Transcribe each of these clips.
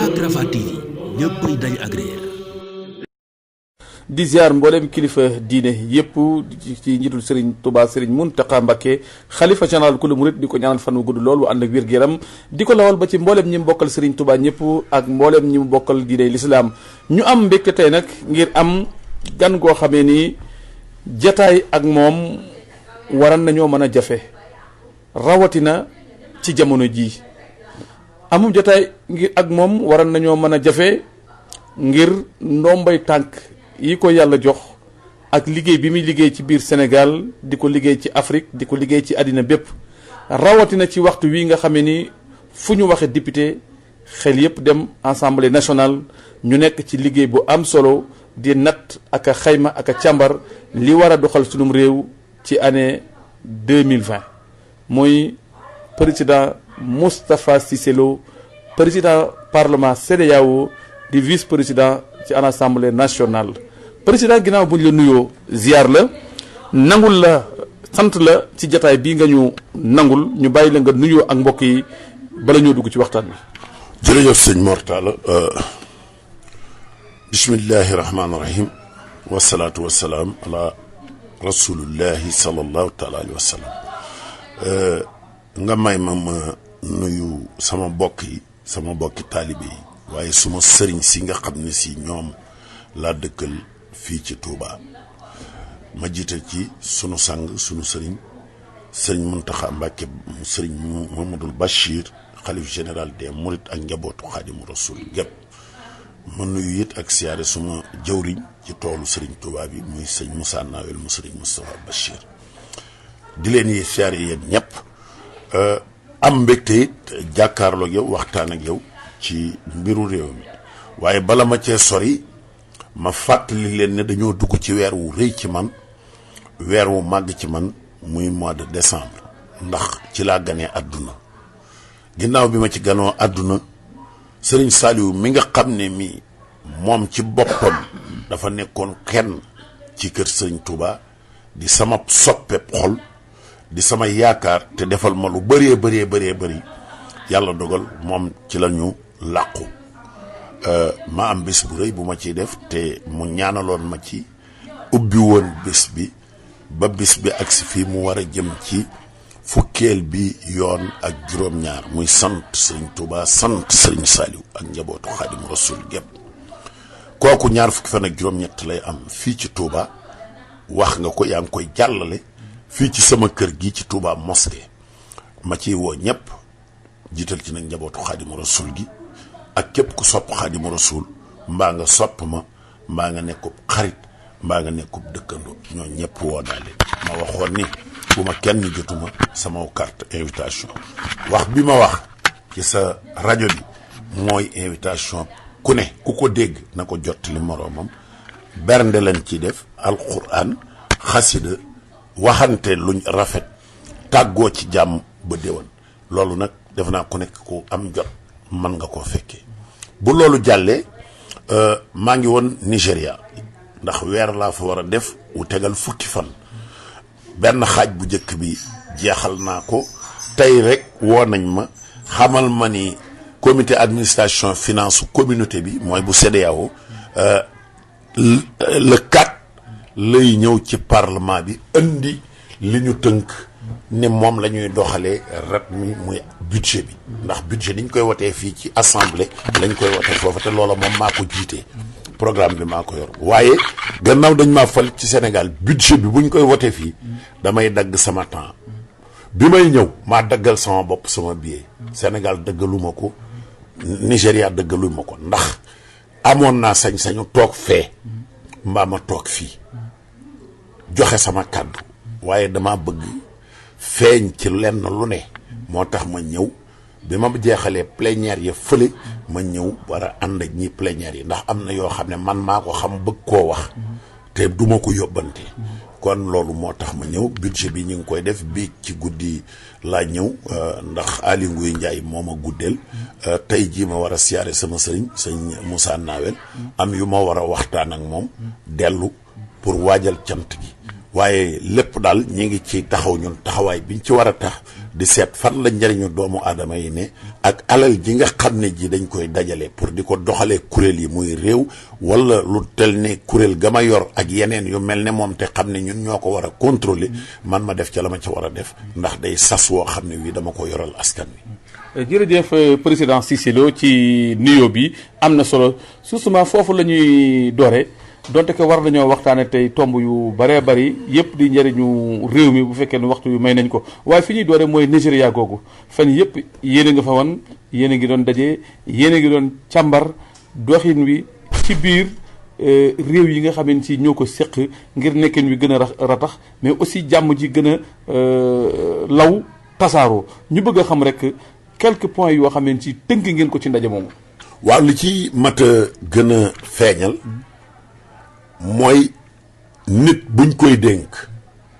ak Rafah TV ñëppay dañ agréer di ziar mboolem kilifa diine yëpp ci njiitul Serigne Touba Serigne Mountakha Mbacké xalifa général kulu murit di ko ñaanal fan wu gudd lool wu ànd ak wér-gu-yaram di ko lawal ba ci mboolem ñi mu bokkal Serigne Touba ñëpp ak mboolem ñi mu bokkal diine l'islam ñu am mbégte tey nag ngir am gan goo xamee ni jataay ak moom waran nañoo mën a jafe rawatina ci jamono jii amum jataay ngir ak moom waran nañoo mën a jafe ngir ndombay tànk yi ko yàlla jox ak liggéey bi muy liggéey ci biir Sénégal di ko liggéey ci Afrique di ko liggéey ci àddina bépp rawatina ci waxtu wi nga xamee ni fu ñu waxee député xel yépp dem Assemblée nationale ñu nekk ci liggéey bu am solo di natt ak a xayma ak a càmbar li war a doxal sunum réew ci année 2020 mooy président Moustapha Cissé Lo président parlement CEDEAO di vice président ci Assemblée nationale président ginnaaw bu ñu la nuyoo ziar la nangul la sant la ci jataay bii nga ñu nangul ñu bàyyi la nga nuyoo ak mbokk yi bala ñoo dugg ci waxtaan bi. jërëjëf sëñ Mor Talla bismillahi rahmaani rahim wasalaatu wasalaam ala rasulillahi sallallahu taala alayhi wa sallam nga may ma nuyu sama mbokk yi sama mbokki taalibe yi waaye suma sëriñ si nga xam ne si ñoom laa dëkkal fii ci Touba ma jiital ci sunu sang sunu sëriñ Mountakha Mbacké sëriñ Mamadou Bachir xalif général des Mourides ak njabootu Xaadimu Rasul gépp ma nuyu it ak siyaare suma jëwriñ ci toolu sëriñ Touba bi muy sëñ Moussa Nawel mu sëriñ Moustapha Bachir di leen yi siyaare yéen ñëpp am mbégte it jàkkaarloog yow waxtaan ak yow ci mbiru réew mi waaye bala ma cee sori ma fàttali leen ne dañoo dugg ci weer wu rëy ci man weer wu màgg ci man muy mois de décembre ndax ci laa ganee àdduna ginnaaw bi ma ci ganoo àdduna sëriñ Saliou mi nga xam ne mi moom ci boppam dafa nekkoon kenn ci kër sëriñ Touba di sama soppeeb xol di sama yaakaar te defal ma lu bëree bëri yàlla dogal moom ci la ñu làqu ma am bés bu rëy bu ma ciy def te mu ñaanaloon ma ci ubbi woon bés bi ba bés bi agsi fii mu war a jëm ci fukkeel bi yoon ak juróom-ñaar muy sant sëriñ Touba sant sëriñ Saliou ak njabootu Xaadimu Rasul gépp kooku ñaar fukki fan ak juróom-ñett lay am fii ci Touba wax nga ko yaa ngi koy jàllale fii ci sama kër gi ci Touba mosquée ma ciy woo ñëpp jiital ci nag njabootu Xaadimu Rasul gi ak képp ku sopp Xaadimu Rasul mbaa nga sopp ma mbaa nga nekkub xarit mbaa nga nekkub dëkkandoo ñoo ñëpp woo naa leen ma waxoon ni bu ma kenn jotuma sama carte invitation wax bi ma wax ci sa rajo bi mooy invitation ku ne ku ko dégg na ko jottali moroomam bernde lañ ciy def alquran xasida waxante luñ rafet tàggoo ci jàmm ba déwan loolu nag def naa ku nekk ku am jot mën nga koo fekkee bu loolu jàllee maa ngi woon Nigéria ndax weer laa fa war a def wu tegal fukki fan benn xaaj bu njëkk bi jeexal naa ko tey rek woo nañ ma xamal ma ni comité administration finance communauté bi mooy bu CEDEAO le 4 lay ñëw ci parlement bi indi li ñu tënk ne moom la ñuy doxalee rat mi muy budget bi ndax budget niñ koy wotee fii ci assemblée lañ koy wotee foofu te loola moom maa ko jiitee programme bi maa ko yor waaye gannaaw dañ maa fal ci Sénégal budget bi buñ koy wotee fii damay dagg sama temps bi may ñëw maa daggal sama bopp sama billet Sénégal daggaluma ko Nigéria daggaluma ko ndax amoon naa sañ-sañu toog fee mbaa ma toog fii joxe sama kàddu waaye dama bëgg feeñ ci lenn lu ne moo tax ma ñëw bi ma jeexalee plénière ya fële ma ñëw war a ànd ak ñi plénière yi ndax am na yoo xam ne man maa ko xam bëgg koo wax te duma ko yóbbante kon loolu moo tax ma ñëw budget bi ñu ngi koy def biig ci guddi laa ñëw ndax Aly Ngouille Ndiaye moo ma guddeel tey jii ma war a siyaare sama sëriñ sëñ Moussa Nawel am yu ma war a waxtaan ak moom dellu pour waajal cant gi waaye lépp daal ñi ngi ci taxaw ñun taxawaay biñ ci war a tax di seet fan la njëriñu doomu aadama yi ne ak alal ji nga xam ne ji dañ koy dajale pour di ko doxalee kuréel yi muy réew wala lu tel ne kuréel ga ma yor ak yeneen yu mel ne moom te xam ne ñun ñoo ko war a contrôler man ma def ca la ma ca war a def ndax day sas woo xam ne wii dama ko yoral askan wi. jërëjëf président Cissé Lo ci nuyoo bi am na solo justement foofu la ñuy doore donte que war nañoo waxtaane tey tomb yu bëree bëri yëpp di njëriñu réew mi bu fekkee ne waxtu yu may nañ ko waaye fi ñuy doore mooy Nigéria googu fan yëpp yéen a nga fa wan yéen a ngi doon daje yéen a ngi doon càmbar doxin wi ci biir réew yi nga xam ne si ñoo ko séq ngir nekkin wi gën a ratax mais aussi jàmm ji gën a law tasaaroo ñu bëgg a xam rek quelques points yoo xam ne si tënk ngeen ko ci ndaje moomu. waaw li ci mat a gën a feeñal mooy nit buñ koy dénk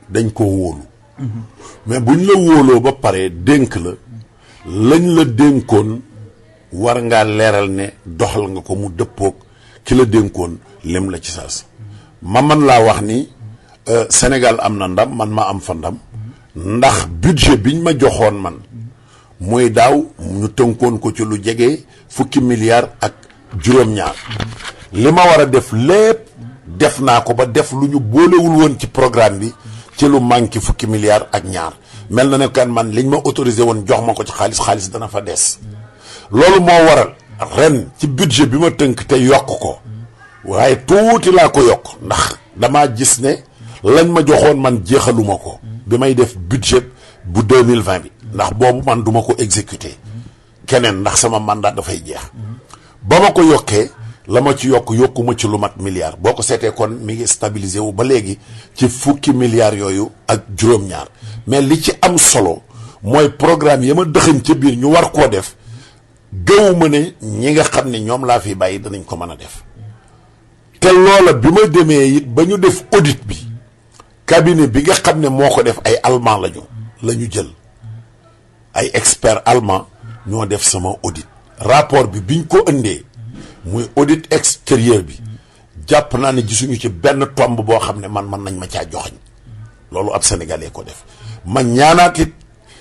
dañ ko wóolu mais buñ la wóoloo ba pare dénk la lañ la dénkoon war ngaa leeral ne doxal nga ko mu dëppoog ki la dénkoon lem la ci saas ma man laa wax ni Sénégal am na ndam man ma am fa ndam ndax budget biñ ma joxoon man muy daaw ñu tënkoon ko ci lu jege 10 milliards ak juróom-ñaar li ma war a def lépp def naa ko ba def lu ñu boolewul woon ci programme bi ci lu manqué 10 milliards ak ñaar mel na ne kan man liñ ma autorisé woon jox ma ko ci xaalis dana fa des loolu moo waral ren ci budget bi ma tënk te yokk ko waaye tuuti laa ko yokk ndax damaa gis ne lañ ma joxoon man jeexaluma ko bi may def budget bu 2020 bi ndax boobu man duma ko exécuter keneen ndax sama mandat dafay jeex ba ma ko yokkee la ma ci yokkuma ci lu mat milliard boo ko seetee kon mi ngi stabilisé wu ba léegi ci 10 milliards yooyu ak juróom-ñaar mais li ci am solo mooy programme yi ma dëxëñ ca biir ñu war koo def gëwuma ne ñi nga xam ne ñoom laa fi bàyyi danañ ko mën a def te loola bi ma demee it ba ñu def audit bi cabinet bi nga xam ne moo ko def ay allemand la ñu jël ay expert allemand ñoo def sama audit rapport bi biñ ko indee muy audit extérieur bi jàpp naa ne gisuñu ci benn tomb boo xam ne man nañ ma caa joxañ loolu ab sénégalais ko def ma ñaanaat it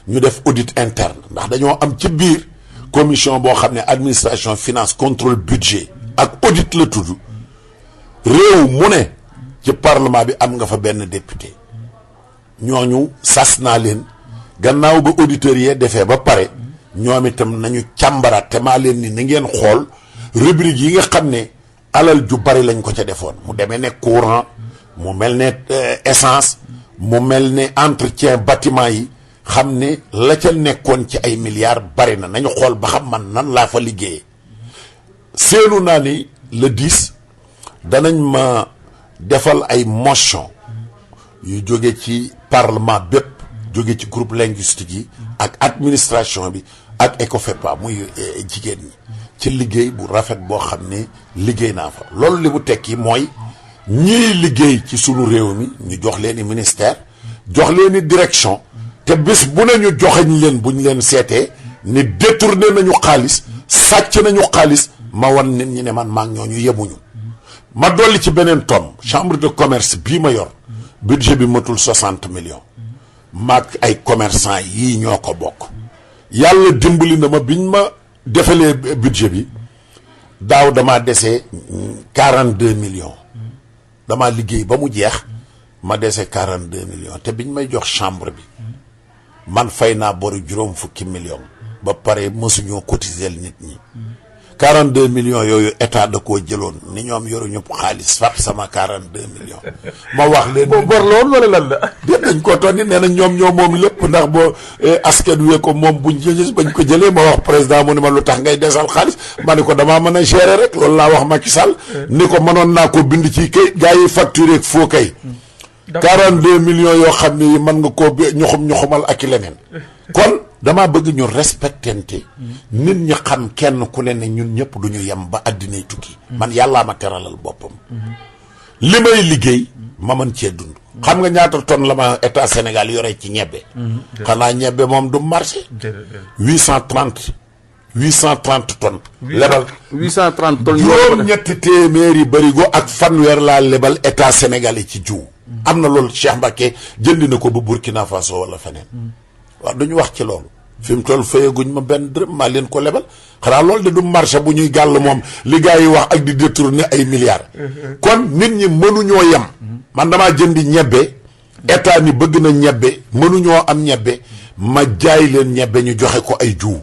ñu def audit interne ndax dañoo am ci biir commission boo xam ne administration finance contrôle budget ak audit la tudd réew mu ne ci parlement bi am nga fa benn député ñooñu sas naa leen gannaaw ba auditeurs yee defee ba pare ñoom itam nañu càmbaraat te maa leen ni na ngeen xool rubrique yi nga xam ne alal ju bari lañ ko ca defoon mu demee ne courant mu mel ne essence mu mel ne entretien bâtiment yi xam ne la ca nekkoon ci ay milliards bari na nañu xool ba xam man nan laa fa liggéeyee seenu naa ni le 10 danañ ma defal ay motion yu jóge ci parlement bépp jóge ci groupe linguistique yi ak administration bi ak ECOFEPA muy jigéen ñi ci liggéey bu rafet boo xam ne liggéey naa fa loolu li mu tekki mooy ñiy liggéey ci sunu réew mi ñu jox leen i ministère jox leen i direction te bés bu ne ñu joxeñ leen bu ñu leen seetee ne détourné nañu xaalis sàcc nañu xaalis ma wan nit ñi ne man maa ngi ñooñu yemuñu ma dolli ci beneen tom chambre de commerce bii ma yor budget bi matul 60 millions maag ay commerçant yii ñoo ko bokk yàlla dimbali na ma biñ ma defalee budget bi daaw damaa desee 42 millions damaa liggéey ba mu jeex ma desee 42 millions te biñ may jox chambre bi man fay naa boru juróom fukki millions ba pare mësuñoo cotiser nit ñi 42 millions yooyu état da koo jëloon ni ñoom yoruñu xaalis fab sama 42 millions ma wax leen. boo bor lool wala lan la. déet dañ ko toog ni nee na ñoom moom lépp ndax boo askan wi ko moom buñ jëlee bañ ko jëlee ma wax président mu ne ma lu tax ngay desal xaalis ma ne ko damaa mën a gérer rek loolu laa wax Macky Sall. ni ko mënoon naa ko bind ci kay gars yi facturé ak foo kay. 42 millions yoo xam ne mën nga koo ñuxumal ak i leneen kon. damaa bëgg ñu respectante nit ñi xam kenn ku ne ñun ñëpp du ñu yem ba àddinay tukki man yàllaa ma teralal boppam li may liggéey ma mën cee dund xam nga ñaata tonne la ma état Sénégal yore ci ñebbe xanaa ñebbe moom du marché 830 tonnes lebal 830 tonnes juróom-ñetti téeméeri barigo ak fanweer laa lebal état sénégalais ci jiw am na loolu Cheikh Mbacké jëndi na ko ba Burkina Faso wala feneen waaw duñu wax ci loolu fi mu toll fayaguñ ma benn dërëm maa leen ko lebal xanaa loolu de du marché bu ñuy gàll moom li gars yi wax ak di détourner ay milliards kon nit ñi mënuñoo yem man damaa jëndi ñebbe état ni bëgg na ñebbe mënuñoo am ñebbe ma jaay leen ñebbe ñu joxe ko ay jiw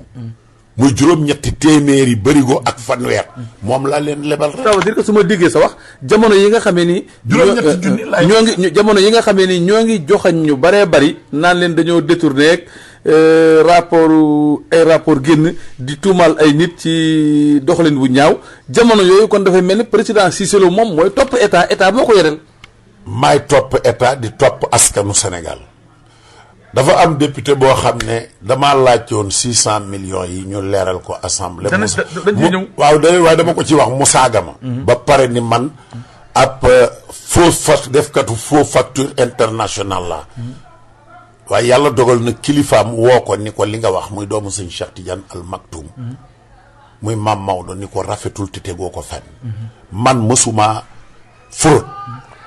muy juróom-ñetti téeméeri bërigo ak fanweer moom laa leen lebal rek. ça veut dire que su ma déggee sa wax jamono yi nga xamee ni. juróom-ñetti junni laay ñoo ngi jamono yi nga xamee ni ñoo ngi joxañ ñu baree bari naan leen dañoo détourné ak rapport génn di tuumaal ay nit ci doxalin bu ñaaw jamono yooyu kon dafay mel ni président Cissé Lo moom mooy topp état moo ko yoreel. maay topp état di topp askanu Sénégal. dafa am député boo xam ne damaa laajoon 600 millions yi ñu leeral ko assemblée. waaw waaye dama ko ci wax mu saaga ma. ba pare ni man ab defkatu faux facture internationale la. waaye yàlla dogal na kilifaam woo ko ni ko li nga wax muy doomu sëñ Cheikh Tidiane Al Maktoum. muy maam Maodo ni ko rafetul te tegoo ko fenn. man mësuma fraude.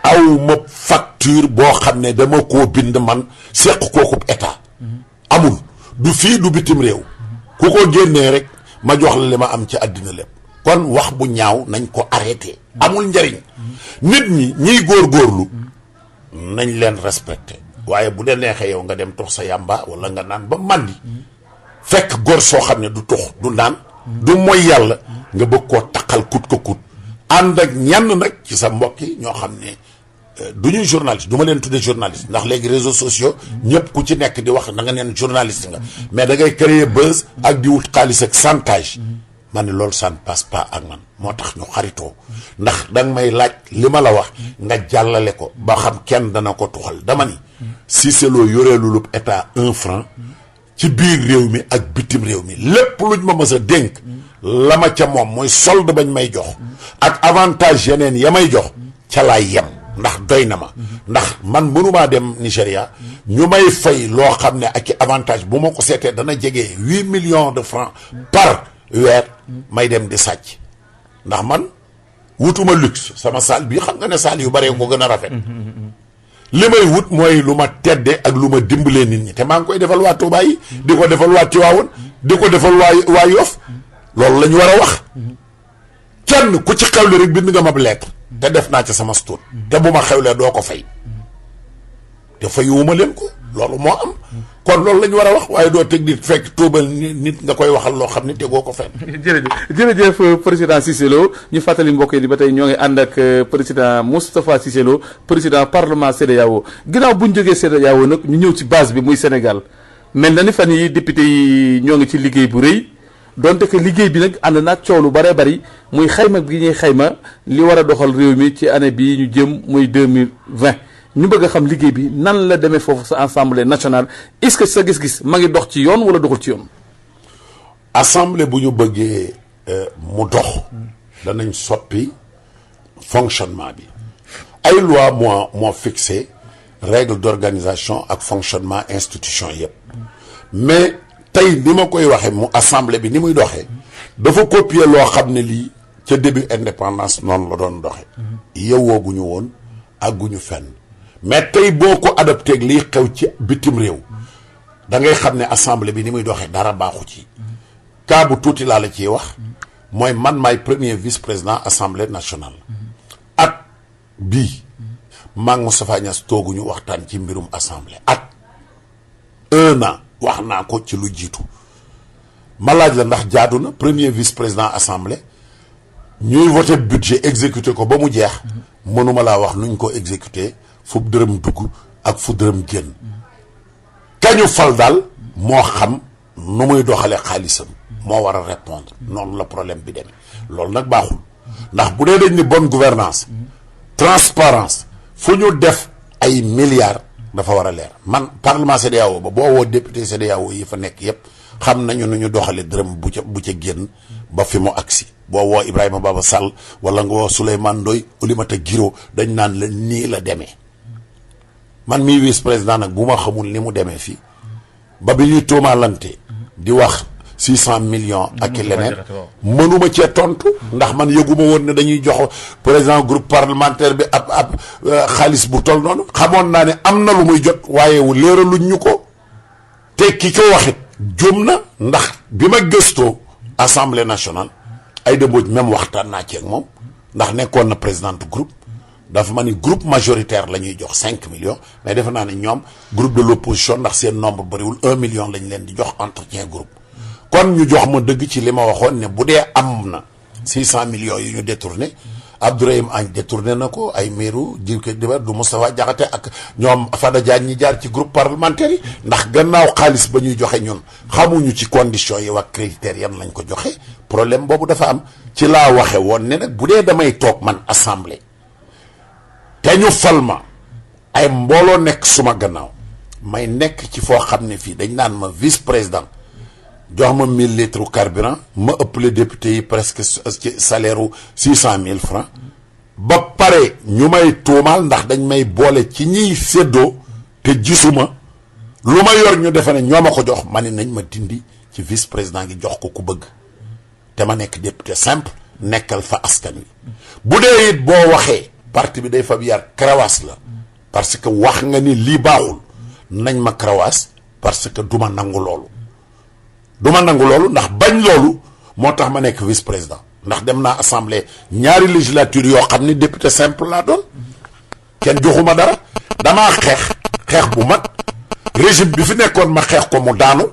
aw ma facture boo xam ne dama koo bind man seq kookub état amul du fii du bitim réew ku ko génnee rek ma jox la li ma am ci àddina lépp kon wax bu ñaaw nañ ko arrêté amul njariñ nit ñi ñiy góorgóorlu nañ leen respecté waaye bu dee neexee yow nga dem tox sa yàmba wala nga naan ba màndi fekk góor soo xam ne du tux du naan du mooy yàlla nga bëgg koo taqal kut ko kut ànd ak ñenn nag ci sa mbokk yi ñoo xam ne du ñuy journaliste du ma leen tuddee journaliste ndax léegi réseaux sociaux ñëpp ku ci nekk di wax na nga neen journaliste nga mais da ngay créer buzz ak di wut xaalis ak chantage man ne loolu ça ne passe pas ak man moo tax ñu xaritoo ndax danga may laaj li ma la wax nga jàllale ko ba xam kenn dana ko tuxal dama ni Cissé Lo yoreelu lu état 1 franc ci biir réew mi ak bitim réew mi lépp luñ ma mës a dénk la ma ca moom mooy solde bañ may jox ak avantage yeneen ya may jox ca laay yem ndax doy na ma ndax man mënumaa dem Nigéria ñu may fay loo xam ne ak i avantage bu ma ko seetee dana jege 8 millions de francs par weer may dem di sàcc ndax man wutuma luxe sama salle bi xam nga ne salle yu bare ko gën a rafet li may wut mooy lu ma tedde ak lu ma dimbalee nit ñi te maa ngi koy defal waa Touba yi di ko defal waa Tivaouane di ko defal waa Yoff loolu la ñu war a wax kenn ku ci xewle rek bind nga ma lettre te def naa ca sama stoot te bu ma xewlee doo ko fay te fayuwuma leen ko loolu moo am kon loolu la ñu war a wax waaye doo teg nit fekk tuubal nit nga koy waxal loo xam ne tegoo ko fenn. jërëjëf président Cissé Lo ñu fàttali mbokk yi ba tey ñoo ngi ànd ak président Moustapha Cissé Lo président parlement CEDEAO ginnaaw bu ñu jógee CEDEAO nag ñu ñëw ci base bi muy Sénégal mel na ni fan yi député yi ñoo ngi ci liggéey bu rëy donte que liggéey bi nag ànd naag coow lu bëree bëri muy xayma gi ñuy xayma li war a doxal réew mi ci année bii ñu jëm muy 2020 ñu bëgg a xam liggéey bi nan la demee foofu sa assemblée nationale est-ce que sa gis-gis ma ngi dox ci yoon wala doxul ci yoon. assemblée bu ñu bëggee mu dox danañ soppi fonctionnement bi ay loi moo fixé règle d'organisation ak fonctionnement institution yëpp mais tey ni ma koy waxee mu assemblée bi ni muy doxee dafa copier loo xam ne lii ca début indépendance noonu la doon doxe yewwooguñu woon àgguñu fenn mais tey boo ko adopté ak liy xew ci bitim réew da ngay xam ne assemblée bi ni muy doxee dara baaxu ci cas bu tuuti laa la ciy wax mooy man maay premier vice président assemblée nationale at bii maag Moustapha Niasse tooguñu waxtaan ci mbirum assemblée at 1 an wax naa ko ci lu jiitu ma laaj la ndax jaadu na premier vice président assemblée ñuy voté budget exécuté ko ba mu jeex mënuma laa wax nuñ ko exécuté fu dërëm dugg ak fu dërëm génn kañu fal daal moo xam nu muy doxalee xaalisam moo war a répondre noonu la problème bi demee loolu nag baaxul ndax bu dee dañ ni bonne gouvernance transparence fu ñu def ay milliards dafa war a leer man parlement CEDEAO ba boo woo député CEDEAO yi fa nekk yépp xam nañu nu ñu doxale dërëm bu ca génn ba fi mu agsi boo woo Ibrahima Baba Sall wala nga woo Souleymane Ndoye Oulimata Guiro dañ naan la nii la demee man mii vice président nag bu ma xamul ni mu demee fii ba bi ñuy tuumaalante di wax 600 millions ak i leneen mënuma cee tontu ndax man yëguma woon ne dañuy jox président groupe parlementaire bi ab xaalis bu toll noonu xamoon naa ne am na lu muy jot waaye leeraluñ ñu ko te ki ko waxit jum na ndax bi ma gëstoo assemblée nationale Aïda Mbodj même waxtaan naa ci ak moom ndax nekkoon na présidente groupe dafa ma ni groupe majoritaire la ñuy jox 5 millions mais defe naa ne ñoom groupe de l'opposition ndax seen nombre bëriwul 1 million lañ leen di jox entretien groupe kon ñu jox ma dëgg ci li ma waxoon ne bu dee am na 600 millions yu ñu détourné Abdourahim Agne détourné na ko ay miiru Djibouti Diber du Moustapha Diakhaté ak ñoom Fada Diagne ñi jaar ci groupe parlementaire yi ndax gannaaw xaalis ba ñuy joxe ñun xamuñu ci conditions yi ak critères yan lañ ko joxe problème boobu dafa am ci laa waxe woon ne nag bu dee damay toog man assemblée te ñu fal ma ay mbooloo nekk suma gannaaw may nekk ci foo xam ne fii dañ naan ma vice président jox ma 1000 litres carburant ma ëppale député yi presque ci salaire u 600 000 francs ba pare ñu may tuumaal ndax dañ may boole ci ñiy séddoo te gisuma lu ma yor ñu defe ne ñoo ma ko jox ma ne nañ ma dindi ci vice président gi jox ko ku bëgg te ma nekk député simple nekkal fa askan wi bu dee it boo waxee parti bi day fab yar karawaas la parce que wax nga ni lii baaxul nañ ma karawaas parce que duma nangu loolu ndax bañ loolu moo tax ma nekk vice président ndax dem naa assemblée ñaari législature yoo xam ni député simple laa doon kenn joxuma dara damaa xeex bu mag régime bi fi nekkoon ma xeex ko mu daanu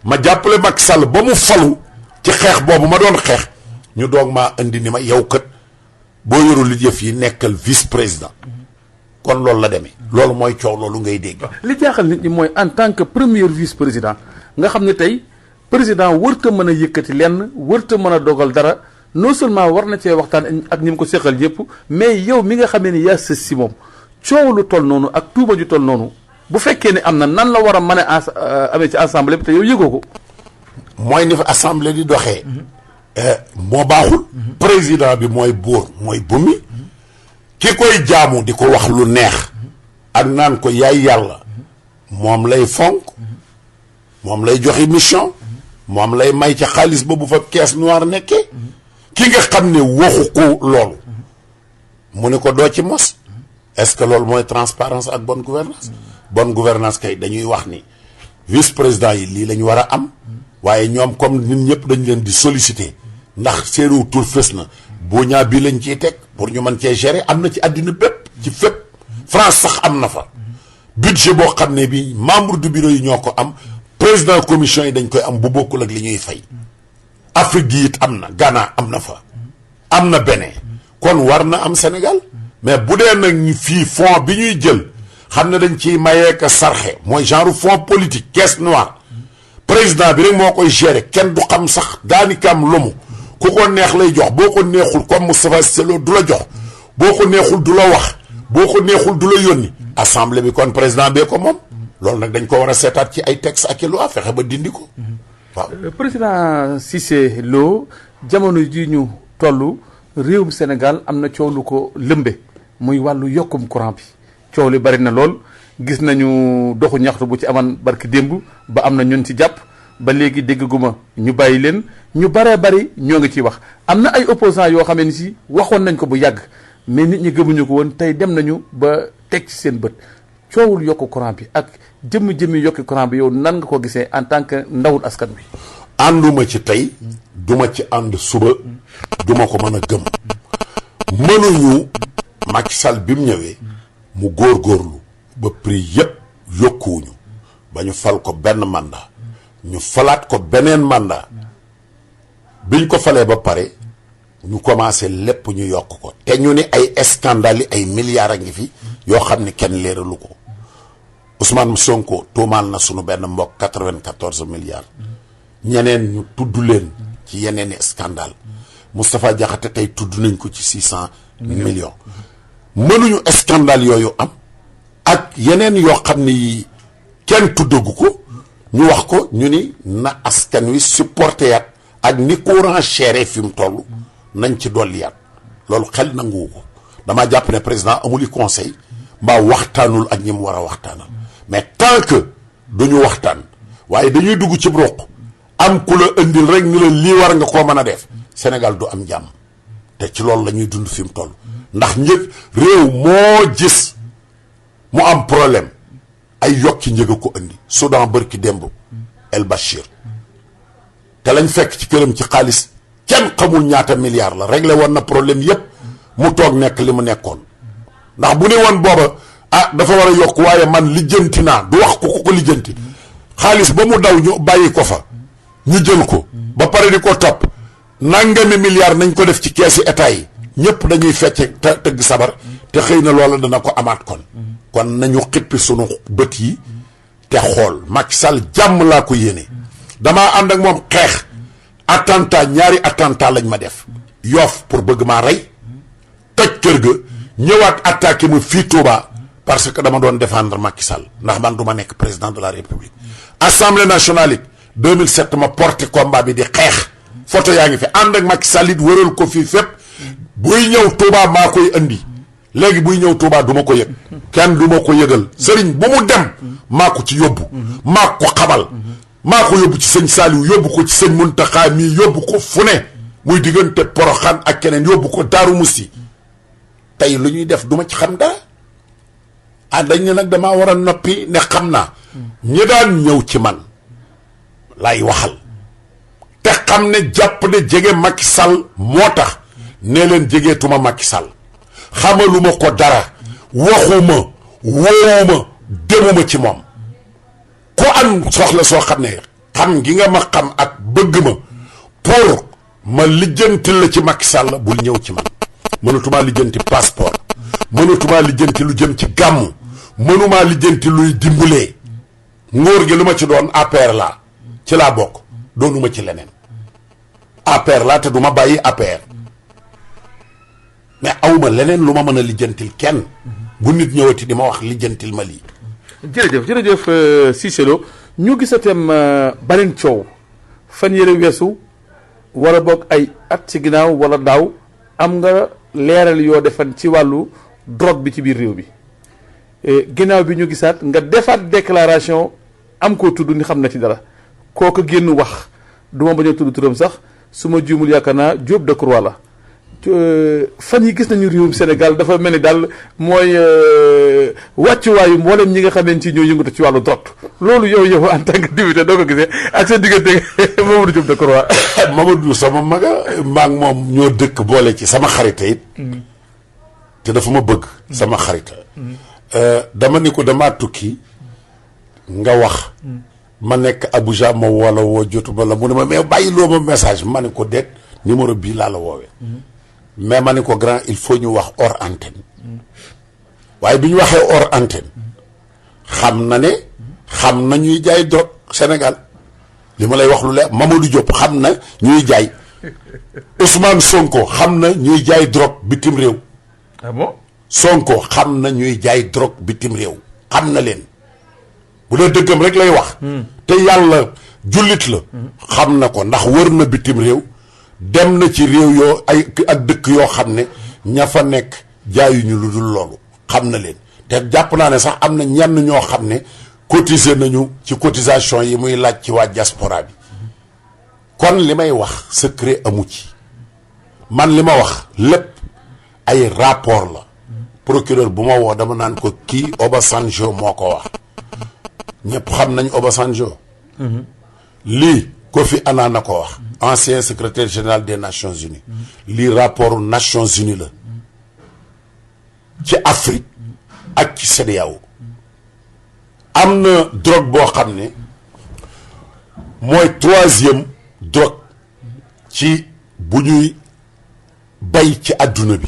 ma jàppale Macky Sall ba mu falu ci xeex boobu ma doon xeex ñu doog maa indi ni ma yow kat boo yorul li yëf yi nekkal vice président kon loolu la demee loolu mooy coow loolu ngay dégg. li jaaxal nit ñi mooy en tant que premier vice président nga xam ne tey président wërta mën a yëkkati lenn wërta mën a dogal dara non seulement war na cee waxtaan ak ñi mu ko seqal yëpp mais yow mi nga xamee ni yaa sës si moom coow lu toll noonu ak tuuba ju toll noonu bu fekkee ne am na nan la war a mën a amee ci assemblée bi te yow yëgoo ko. mooy ni fa assemblée di doxee. moo baaxul. président bi mooy buur mooy bumi ki koy jaamu di ko wax lu neex ak naan ko yaay yàlla moom lay fonk moom lay joxe mission moom lay may ca xaalis ba bu fa caisse noire nekkee ki nga xam ne waxu ko loolu mu ne ko doo ci mos est-ce que loolu mooy transparence ak bonne gouvernance kay dañuy wax ni vice président yi lii la ñu war a am waaye ñoom comme nit ñëpp dañ leen di solliciter ndax seenu tur fës na boo ñaa bii lañ ciy teg pour ñu mën cee gérer am na ci àddina bépp ci fépp France sax am na fa budget boo xam ne bi membre du bureau yi ñoo ko am président commission yi dañ koy am bu bokkul ak li ñuy fay Afrique gi it am na Ghana am na fa am na Bénin kon war na am Sénégal mais bu dee nag ñi fii fonds bi ñuy jël xam ne dañ ciy mayee ka sarxe mooy genre fonds politique caisse noire président bi rek moo koy gérer kenn du xam sax daanikaam lumu ku ko neex lay jox boo ko neexul comme Moustapha Cissé Lo du la jox boo ko neexul du la wax boo ko neexul du la yónni assemblée bi kon président bee ko moom loolu nag dañ ko war a seetaat ci ay texte ak i loi fexe ba dindi ko waaw. président Cissé Lo jamono ji ñu toll réewum Sénégal am na coow lu ko lëmbe muy wàllu yokkum courant bi coow li bari na lool gis nañu doxu ñaxtu bu ci aman barki démb ba am na ñun ci jàpp ba léegi dégguma ñu bàyyi leen ñu baree bari ñoo ngi ciy wax am na ay opposants yoo xamee ni si waxoon nañ ko bu yàgg mais nit ñi gëmuñu ko woon tey dem nañu ba teg ci seen bët coowul yokku courant bi ak jëmmi yokki courant bi yow nan nga ko gisee en tant que ndawul askan wi. ànduma ci tey duma ci ànd suba duma ko mën a gëm mënuñu Macky Sall bi mu ñëwee mu góorgóorlu ba prix yépp yokkuwuñu ba ñu fal ko benn mandat ñu falaat ko beneen mandat biñ ko falee ba pare ñu commencé lépp ñu yokk ko te ñu ni ay scandale yi ay milliards a ngi fi yoo xam ni kenn leeralu ko Ousmane Sonko tuumaal na sunu benn mbokk 94 milliards ñeneen ñu tudd leen ci yeneeni scandale Moustapha Diakhaté tey tudd nañ ko ci 600 millions mënuñu scandale yooyu am ak yeneen yoo xam ni kenn tuddagu ko ñu wax ko ñu ni na askan wi supporté yaat ak ni courant cher fi mu toll nañ ci dolliyaat loolu xel nanguwu ko damaa jàpp ne président amul i conseil mbaa waxtaanul ak ñi mu war a waxtaanal mais tant que duñu waxtaan waaye dañuy dugg ci roq am ku la indil rek ñu la lii war nga koo mën a def Sénégal du am jàmm te ci loolu la ñuy dund fi mu toll ndax njëg réew moo gis mu am problème ay yokki njëg a ko indi Soudan bërki démb El Bachir te lañ fekk ci këram ci xaalis kenn xamul ñaata milliards la réglé woon na problème yépp mu toog nekk li mu nekkoon ndax bu ne woon booba dafa war a yokk waaye man lijjanti naa du wax ko lijjanti xaalis ba mu daw ñu bàyyi ko fa ñu jël ko ba pare di ko topp nangami milliards nañ ko def ci keesi état yi ñëpp dañuy fecce tëgg sabar te xëy na loola dana ko amaat kon nañu xippi sunu bët yi te xool Macky Sall jàmm laa ko yéene damaa ànd ak moom xeex attentat ñaari attentat lañ ma def Yoff pour bëgg maa rey toj kër ga ñëwaat attaqué ma fii Touba parce que dama doon défendre Macky Sall ndax man du ma nekk président de la République Assemblée nationale it 2007 ma porté combat bi di xeex photo yaa ngi fi ànd ak Macky Sall it wëral ko fii fépp buy ñëw Touba maa koy andi léegi buy ñëw Touba du ma ko yëg kenn du ma ko yëgal sëriñ bu mu dem maa ko ci yóbbu maa ko xamal maa ko yóbbu ci sëñ Saliou yóbbu ko ci sëñ Muntaxa mii yóbbu ko fu ne muy diggante Poroxaan ak keneen yóbbu ko Daaru Musti tey lu ñuy def duma ci xam dara dañ ne nag damaa war a noppi ne xam naa ñi daan ñëw ci man lay waxal te xam ne jàpp ne jege Macky Sall moo tax ne leen jegeetuma Macky Sall xamaluma ko dara waxuma woowuma demuma ci moom ku am soxla soo xam ne xam gi nga ma xam ak bëgg ma pour ma lijjantil la ci Macky Sall bul ñëw ci man mënatumaa lijjanti passeport mënatumaa lijjanti lu jëm ci gàmmu mënumaa lijjanti luy dimbalee ngóor gi lu ma ci doon APR laa ci laa bokk doonuma ci leneen APR laa te du ma bàyyi APR mais awma leneen lu ma mën a lijjantil kenn bu nit ñëwati di ma wax lijjantil ma lii. jërëjëf Cissé Lo ñu gisatem beneen coow fan yële weesu wala boog ay at ci ginnaaw wala daaw am nga leeral yoo defan ci wàllu drogue bi ci biir réew bi ginnaaw bi ñu gisaat nga defaat déclaration am koo tudd ni xam na ci dara kooku génn wax du ma bañ a tudd turam sax su ma juumul yaakaar naa Diop Decroix la fan yi gis nañu réewum Sénégal dafa mel ni daal mooy wàccuwaayu mboolem ñi nga xamante ci ñoo yëngatu ci wàllu drogue loolu yow en tant que député doo ko gisee ak seen diggante Mamadou Diop Decroix. Mamadou sama maga maa ngi moom ñoo dëkk boole ci sama xarita it te dafa ma bëgg sama xarita dama ni ko damaa tukki nga wax ma nekk Abuja ma wala woo jotuma la mu ne ma mais bàyyi loo ma message ma ne ko déet numéro bii laa la woowee mais ma ne ko grand il faut ñu wax hors antenne waaye bi ñu waxee hors antenne xam na ñuy jaay drogue Sénégal li ma lay wax lu leer Mamadou Diop xam na ñuy jaay Ousmane Sonko xam na ñuy jaay drogue bitim réew. Ah bon? Sonko xam na ñuy jaay drogue bitim réew xam na leen bu dee dëggam rek lay wax. te yàlla jullit la. xam na ko ndax wër na bitim réew dem na ci réew yoo ay ak dëkk yoo xam ne ña fa nekk jaayuñu lu dul loolu xam na leen te jàpp naa ne sax am na ñenn ñoo xam ne cotiser nañu ci cotisation yi muy laaj ci waa diaspora bi kon li may wax secret amu ci man li ma wax lépp ay rapport la procureur bu ma woo dama naan ko kii Obasanjo moo ko wax ñëpp xam nañ Obasanjo lii Kofi Annan na ko wax ancien secrétaire général des Nations Unies lii rapport Nations Unies la ci Afrique ak ci CEDEAO am na drogue boo xam ne mooy 3e drogue ci bu ñuy bay ci àdduna bi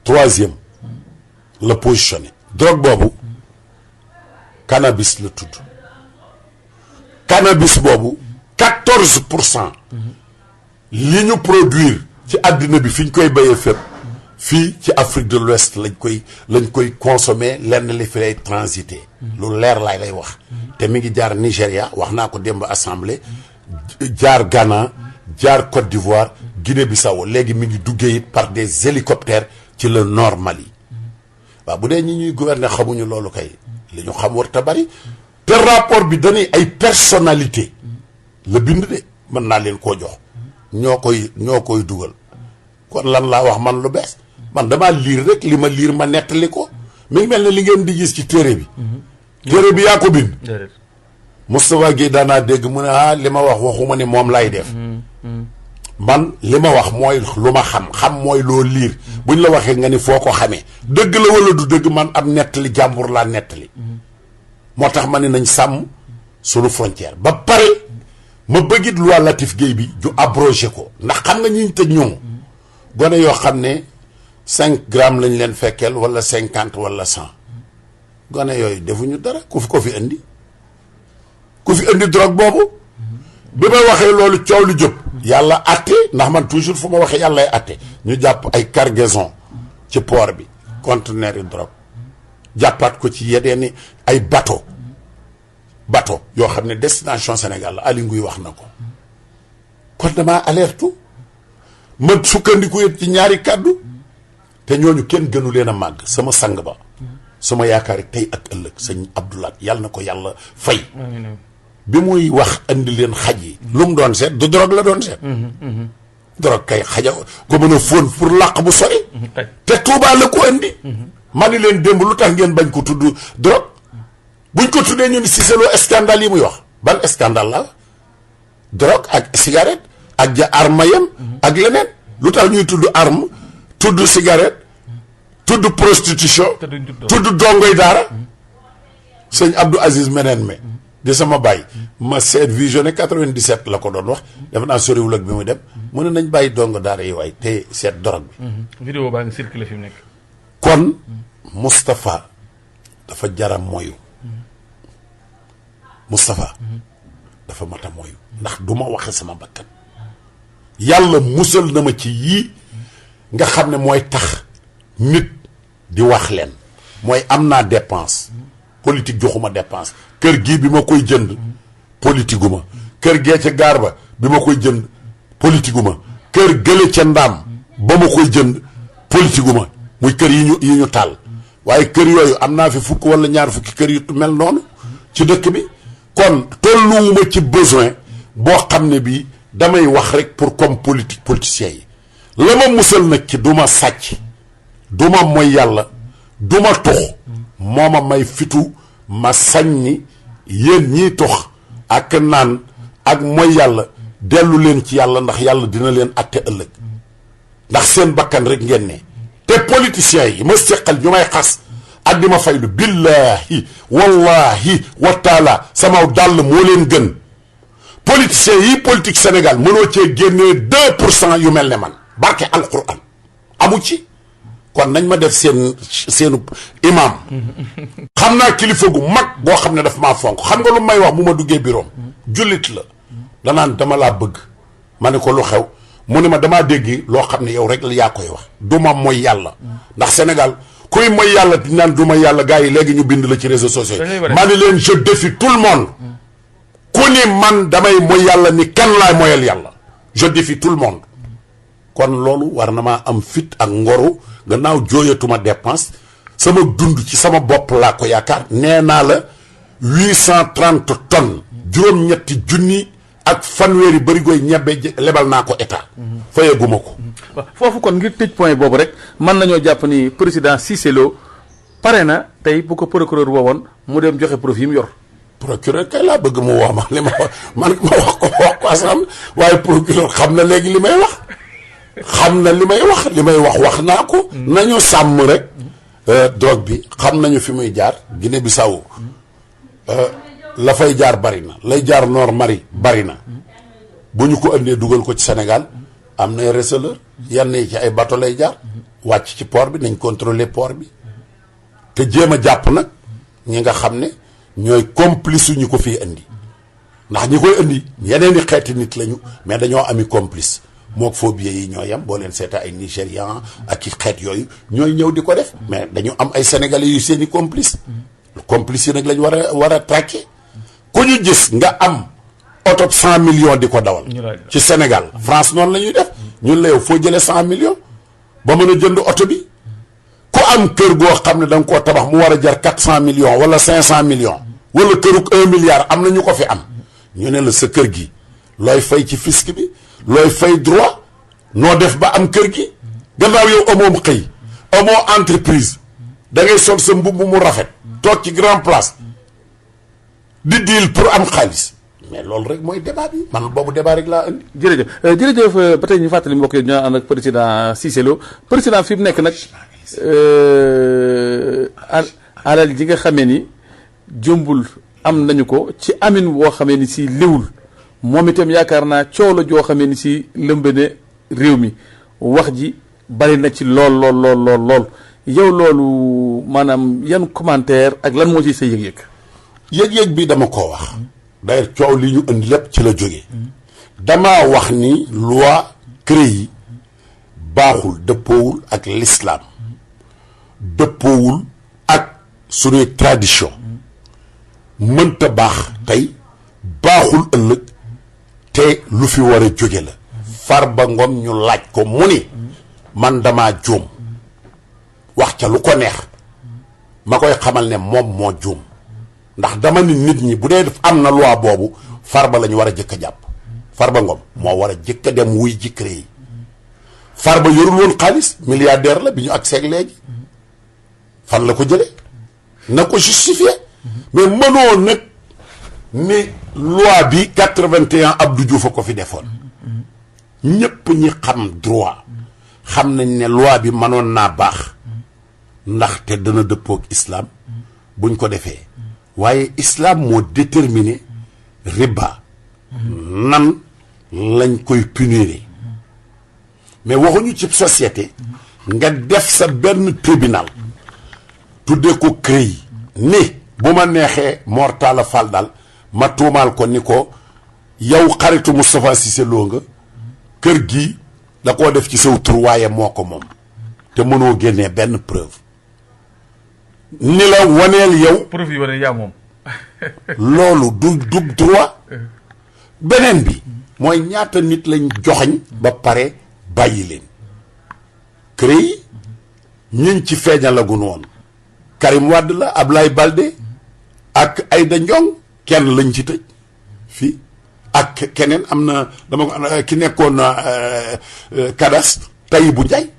3e la positionné drogue boobu cannabis la tudd cannabis boobu 14% li ñu produire ci àdduna bi fi ñu koy bayee fépp fii ci Afrique de l'Ouest lañ koy consommer lenn li fi lay transité lu leer laay lay wax te mi ngi jaar Nigéria wax naa ko démb assemblée jaar Ghana jaar Côte d'Ivoire Guinée-Bissau léegi mi ngi duggee it par des hélicoptères ci le nord Mali waaw bu dee ñi ñuy gouverner xamuñu loolu kay li ñu xam war ta bari te rapport bi dañuy ay personnalité la bind de mën naa leen koo jox ñoo koy dugal kon lan laa wax man lu bees man damaa liir rek li ma liir ma nettali ko mi ngi mel ne li ngeen di gis ci téere bi téere bi yaa ko bind Moustapha Guèye daanaa dégg mu ne li ma wax waxuma ni moom lay def man li ma wax mooy lu ma xam mooy loo liir buñ la waxee nga ni foo ko xamee dëgg la wala du dëgg man ab nettali jàmbur laa nettali moo tax ma ne nañ sàmm sunu frontière ba pare ma bëggit loi Latif Guèye bi ju abrogé ko ndax xam nga ñiñ tëj ñoom gone yoo xam ne 5 grammes lañ leen fekkeel wala 50 wala 100 gone yooyu defuñu dara ku fi indi drogue boobu bi ma waxee loolu coow lu jëpp yàlla atte ndax man toujours fu ma waxee yàllay atte ñu jàpp ay cargaison ci port bi conteneur yi drogue jàppaat ko ci yeneen ay bateau yoo xam ne destination Sénégal la Aly Ngouille wax na ko kon damaa alerte ma sukkandiku yëpp ci ñaari kàddu te ñooñu kenn gënu leen a màgg sama sang ba sama yaakaari tey ak ëllëg sëñ Abdoulaye yàlla na ko yàlla fay bi muy wax andi leen xaj yi lu mu doon seet du drogue la doon seet drogue kay xaja ko mën a fóon pour làq bu sori te Touba la ko andi ma ni leen démb lu tax ngeen bañ ko tudd drogue buñ ko tuddee ñu ni Cissé Lo scandale yi muy wax ban scandale la drogue ak cigarette ak ja arme yam ak leneen lu tax ñuy tudd arme tudd cigarette tudd prostitution tudd dongoy daara sëñ Abdou Aziz meneen me di sama bàyyi ma seet visionné 97 la ko doon wax def naa soriwul ak bi muy dem mu ne nañ bàyyi dongo daara yi waay te seet drogue bi vidéo baa ngi circulé fi mu nekk kon Moustapha dafa jaram moyu Moustapha dafa mata moyu ndax du ma waxe sama bakkan yàlla musal na ma ci yii nga xam ne mooy tax nit di wax leen mooy am naa dépense politique joxuma dépense kër gii bi ma koy jënd politique gu ma kër gee ca gaar ba bi ma koy jënd politique gu ma kër gële ca ndaam ba ma koy jënd politique gu ma muy kër yi ñu taal waaye kër yooyu am naa fi fukk wala ñaar fukki kër yu mel noonu ci dëkk bi kon tolluwuma ci besoin boo xam ne bii damay wax rek pour comme politiciens yi la ma musal nag ci du ma sàcc du ma mooy yàlla du ma tux moo ma may fitu ma sañ ni yéen ñiy tux ak naan ak mooy yàlla dellu leen ci yàlla ndax yàlla dina leen atte ëllëg ndax seen bakkan rek ngeen ne te politiciens yi ma seqal ñu may xas ak di ma faylu billahi wallahi wa taala sama dàll moo leen gën politiciens yi politique Sénégal mënoo cee génnee 2% yu mel ne man barke alquran amu ci kon nañ ma def seenu imam xam naa kilifa gu mag boo xam ne daf maa fonk xam nga lu may wax bu ma duggee bureau jullit la danaan dama laa bëgg ma ne ko lu xew mu ne ma damaa dégg loo xam ne yow rek la yaa koy wax duma mooy yàlla ndax Sénégal kuy mooy yàlla di naan duma yàlla gars yi léegi ñu bind la ci réseaux sociaux yi ma ne leen je défie tout le monde ku ni man damay mooy yàlla ni kan laay moyal yàlla je défie tout le monde kon loolu war na maa am fit ak ngoru gannaaw jooyatuma dépense sama dund ci sama bopp laa ko yaakaar nee naa la 830 tonnes juróom-ñetti junni ak fanweeri bërigoy ñebbe lebal naa ko état fayaguma ko foofu kon ngir tëj point boobu rek mën nañoo jàpp ni président Cissé Lo pare na tey bu ko procureur woowoon mu dem joxe preuve yi mu yor procureur kay laa bëgg mu woo ma li ma man ma wax ko asam waaye procureur xam na léegi li may wax xam na li may wax naa ko nañu sàmm rek drogue bi xam nañu fi muy jaar Guinée Bissau la fay jaar bari na lay jaar Nord Mali bari na bu ñu ko andee dugal ko ci Sénégal am na receleur yenn yi ci ay bateau lay jaar wàcc ci port bi nañ contrôler port bi te jéem a jàpp nag ñi nga xam ne ñooy complice ñu ko fii indi ndax ñi koy indi yeneen i xeeti nit lañu mais dañoo ami complice mook phobie yi ñoo yam boo leen seeta ay Nigérian ak i xeet yooyu ñooy ñëw di ko def mais dañu am ay sénégalais yu seen i complice complice yi nag lañ war a traquer ku ñu gis nga am oto 100 millions di ko dawal ci Sénégal France noonu la ñuy def ñun la yow foo jëlee 100 millions ba mën a jënd oto bi ku am kër goo xam ne da nga koo tabax mu war a jar 400 millions wala 500 millions wala kërug 1 milliard am na ñu ko fi am ñu ne la sa kër gi looy fay ci fisc bi looy fay droit noo def ba am kër gi gannaaw yow amoom xëy amoo entreprise da ngay sol sa mbubb mu rafet toog ci grand place di deal pour am xaalis mais loolu rek mooy débat bi man boobu débat rek laa indi. jërëjëf ba tey ñu fàttali mbokk yi ñoo ànd ak président Cissé Lo président fi mu nekk nag alal ji nga xamee ni jëmbul am nañu ko ci amin woo xamee ni si léwul moom itam yaakaar naa coow la joo xamee ni si lëmbe ne réew mi wax ji bari na ci lool yow loolu maanaam yan commentaire ak lan moo ci sa yëg-yëg. yëg-yëg bi dama ko wax. d'ailleurs coow li ñu indi lépp ci la jógee. damaa wax ni loi CREI yi baaxul dëppoowul ak l'islam dëppoowul ak suñuy tradition mënta baax tey baaxul ëllëg te lu fi war a jóge la. Farba Ngom ñu laaj ko mu ni man damaa juum wax ca lu ko neex ma koy xamal ne moom moo juum ndax dama ni nit ñi bu dee am na loi boobu Farba la ñu war a jëkk a jàpp Farba Ngom moo war a jëkk a dem wuy ji CREI yi Farba yorul woon xaalis milliardaire la bi ñu accès léegi fan la ko jëlee na ko justifier mais mënoo nag ni loi bi 81 Abdou Diouf a ko fi defoon ñëpp ñi xam droit xam nañ ne loi bi mënoon naa baax ndaxte dana dëppook islam buñ ko defee waaye islam moo déterminé riba nan lañ koy punir mais waxuñu ci société nga def sa benn tribunal tuddee ko CREI ni bu ma neexee Mor Talla Fall daal ma tuumaal ko ni ko yow xaritu Moustapha Cissé Lo nga kër gi da koo def ci saw tur waaye moo ko moom te mënoo génnee benn preuve ni la waneel yow. preuve yi wane yaa moom. loolu du droit. beneen bi mooy ñaata nit lañ joxañ ba pare bàyyi leen. CREI ñiñ ci feeñalagun woon Karim Wade la Ablaye Balde ak Aïda Ndiong kenn lañ ci tëj fii. ak keneen am na dama ko ki nekkoon Kadas Tahibou Ndiaye.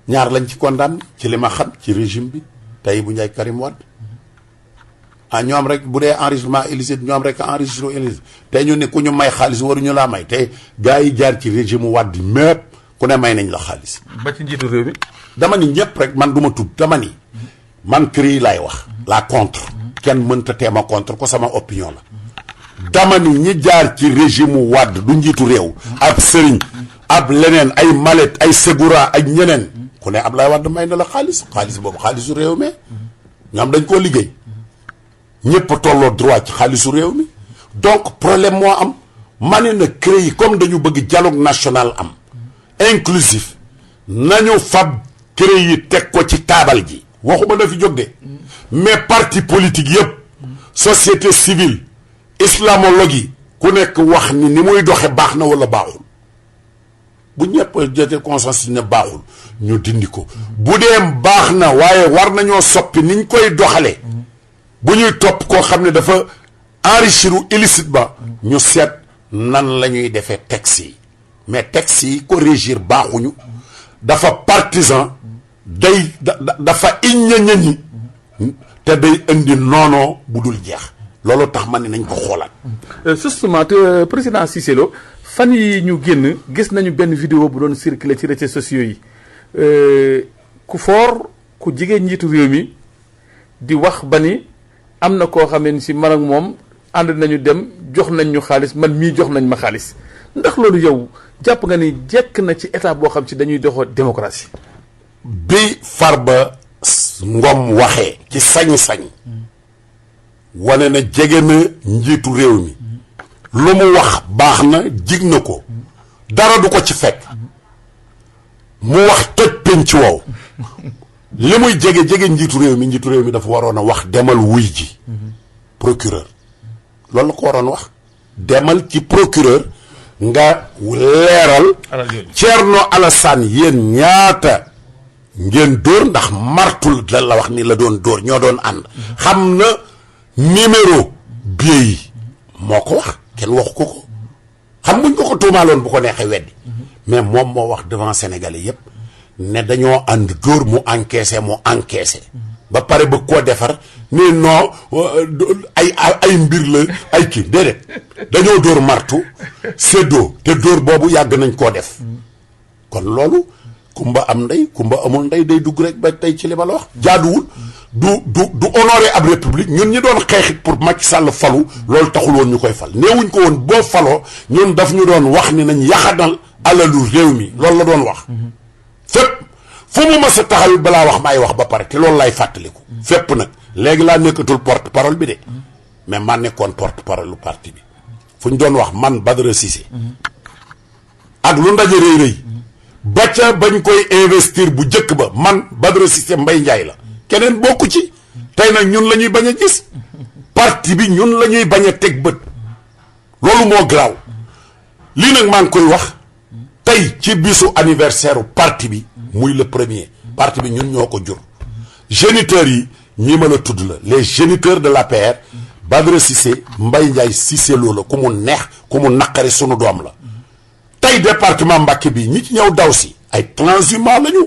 ñaar lañ ci condamné ci li ma xam ci régime bi Tahibou Ndiaye Karim Wade ñoom rek bu dee enrichissement illicite ñoom rek enrichissement illicite te ñu ne ku ñu may xaalis waruñu laa may te gars yi jaar ci régime Wade mépp ku ne may nañ la xaalis. ba ci njiitu réew mi. dama ni ñëpp rek man du ma tudd dama ni man CREI laay wax. la contre kenn mënta teema contre ko sama opinion la. dama ni ñi jaar ci régime Wade du njiitu réew ab sëriñ ab leneen ay Malet ay Segura ak ñeneen ku ne Ablaye Wade may na la xaalis boobu xaalisu réew mi ñoom dañ koo liggéey ñëpp tolloo droit ci xaalisu réew mi donc problème moo am ma ne na CREI comme dañu bëgg dialogue national am inclusif nañu fab CREI yi teg ko ci taabal ji waxuma na fi jóg de mais parti politique yëpp société civile islamologue yi ku nekk wax ni muy doxe baax na wala baaxul bu ñëpp jotee consensus ne baaxul ñu dindi ko bu dee baax na waaye war nañoo soppi niñ koy doxalee bu ñuy topp koo xam ne dafa enrichir illicite ba ñu seet nan la ñuy defee texte yi mais texte yi ko régir baaxuñu dafa partisan day dafa iññañañi te day indi noonoo bu dul jeex loolu tax man ne nañ ko xoolaat. justement te président Cissé Lo fan yi ñu génn gis nañu benn vidéo bu doon circuler ci réseaux sociaux yi ku foor ku jigéen njiitu réew mi di wax ba ni am na koo xamee ni si man ak moom ànd nañu dem jox nañ ñu xaalis man mii jox nañ ma xaalis ndax loolu yow jàpp nga ni jekk na ci état boo xam ci dañuy doxoo démocratie. bi Farba Ngom waxee ci sañ-sañ. wane na jege na njiitu réew mi lu mu wax baax na jig na ko dara du ko ci fekk mu wax toj penc wow li muy jege njiitu réew mi dafa waroon a wax demal wuy ji procureur loolu la ko waroon wax demal ci procureur nga leeral Thierno Alassane yéen ñaata ngeen dóor ndax martul la wax ni la doon dóor ñoo doon ànd xam na numéro billet yi moo ko wax kenn waxu ko xam buñ ko tuumaaloon bu ko neexee weddi mais moom moo wax devant sénégalais yépp ne dañoo ànd dóor mu encaissé ba pare ba koo defar ne non ay mbir la ay kii déedéet dañoo dóor martu séddoo te dóor boobu yàgg nañ koo def kon loolu kumba am ndey kumba amul ndey day dugg rek ba tey ci li ma la wax jaaduwul du honorer ab république ñun ñi doon xeexit pour Macky Sall falu loolu taxul woon ñu koy fal néewuñ ko woon boo faloo ñun daf ñu doon wax ni nañ yaxanal alalu réew mi loolu la doon wax fépp fu mu mas a taxaw balaa wax maay wax ba pare te loolu lay fàttaliku fépp nag léegi laa nekkatul porte parole bi de mais maa nekkoon porte parole lu parti bi fu ñu doon wax man Badara Cissé ak lu ndaje rëy rëy ba ca bañ koy investir bu njëkk ba man Badara Cissé Mbaye Ndiaye la keneen bokku ci tey nag ñun la ñuy bañ a gis parti bi ñun la ñuy bañ a teg bët loolu moo garaaw lii nag maa ngi koy wax tey ci bisu anniversaire parti bi muy le premier parti bi ñun ñoo ko jur géniteurs yi ñi ma la tudd la les géniteurs de l'APR Badara Cissé Mbaye Ndiaye Cissé Lo la ku mu neex ku mu naqari sunu doom la tey département Mbacké bi ñi ci ñëw daw si ay transhumants lañu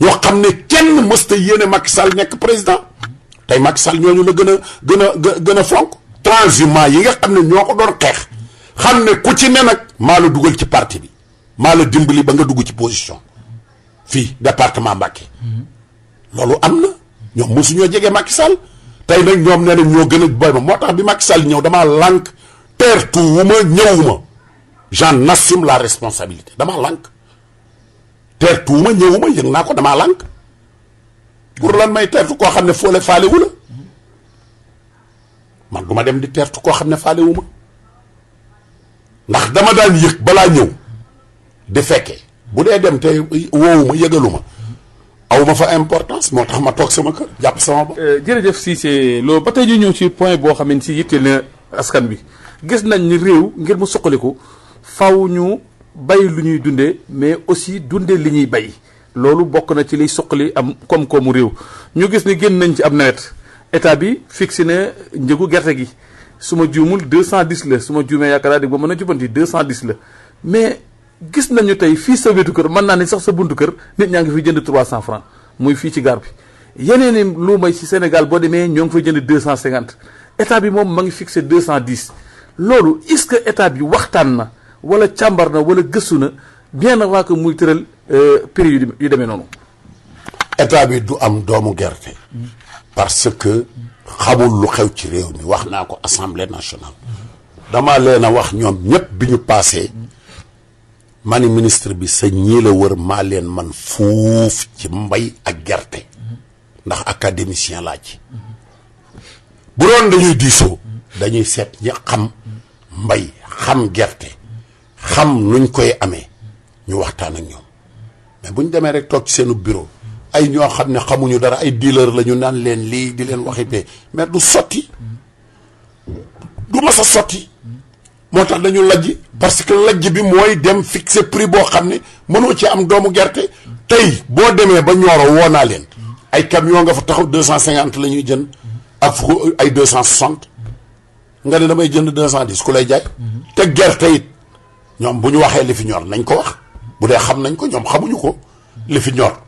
ñoo xam ne kenn mësta yéene Macky Sall nekk président tey Macky Sall ñooñu la gën a fonk transhumants yi nga xam ne ñoo ko doon xeex xam ne ku ci ne nag maa la dugal ci parti bi maa la dimbali ba nga dugg ci position fii département Mbacké loolu am na ñoom mosuñoo jege Macky Sall tey nag ñoom nee nañ ñoo gën a boy ma moo tax bi Macky Sall ñëw damaa lànk teertu wu ma ñëwuma j'en assume la responsabilité damaa lànk teertu wu ma ñëwuma yëg naa ko damaa lànk pour lan may teertu koo xam ne foole faale wu la man du ma dem di teertu koo xam ne faale wu ma ndax dama daan yëg balaa ñëw di fekkee bu dee dem te woowu ma yëgalu ma aw ma fa importance moo tax ma toog sama kër jàpp sama bopp. jërëjëf Cissé Lo ba tey ñu ñëw ci point boo xam ne si yitteel na askan bi gis nañ ni réew ngir mu suqaliku faw ñu bay lu ñuy dundee mais aussi dundee li ñuy bay loolu bokk na ci liy suqali am koom-koomu réew ñu gis ni génn nañ ci am nawet état bi fixé na njëgu gerte gi su ma juumul 210 la su ma juumee yaakaar naa di ba mën a jubanti 210 la mais gis nañu tey fii sa wetu kër mën naa ne sax sa buntu kër nit ñaa ngi fi jënd 300 francs muy fii ci gaar bi yeneen i lu may ci Sénégal boo demee ñoo ngi fay jënd 250 état bi moom ma ngi fixé 210 loolu est-ce que état bi waxtaan na wala càmbar na wala gëstu na bien avant que muy tëral prix yu demee noonu. état bi du am doomu gerte. parce que xamul lu xew ci réew mi wax naa ko assemblée nationale. dama leen a wax ñoom ñëpp bi ñu paasee. ma ni ministre bi sa ñii la wër maa leen man fuuf ci mbay ak gerte. ndax académicien laa ci. bu doon dañuy diisoo. dañuy seet ñi xam mbay xam gerte. xam nuñ koy amee ñu waxtaan ak ñoom mais bu ñu demee rek toog ci seenu bureau ay ñoo xam ne xamuñu dara ay dealer la ñu naan leen lii di leen waxi bee mais du sotti du mas a sotti moo tax dañu lajj parce que lajj bi mooy dem fixer prix boo xam ne mënoo ci am doomu gerte tey boo demee ba Nioro woo naa leen ay camion nga fa taxaw 250 la ñuy jënd ak fu ay 260 nga ne damay jënd 210 ku lay jaay te gerte it ñoom bu ñu waxee li fi ñor nañ ko wax bu dee xam nañ ko ñoom xamuñu ko li fi ñor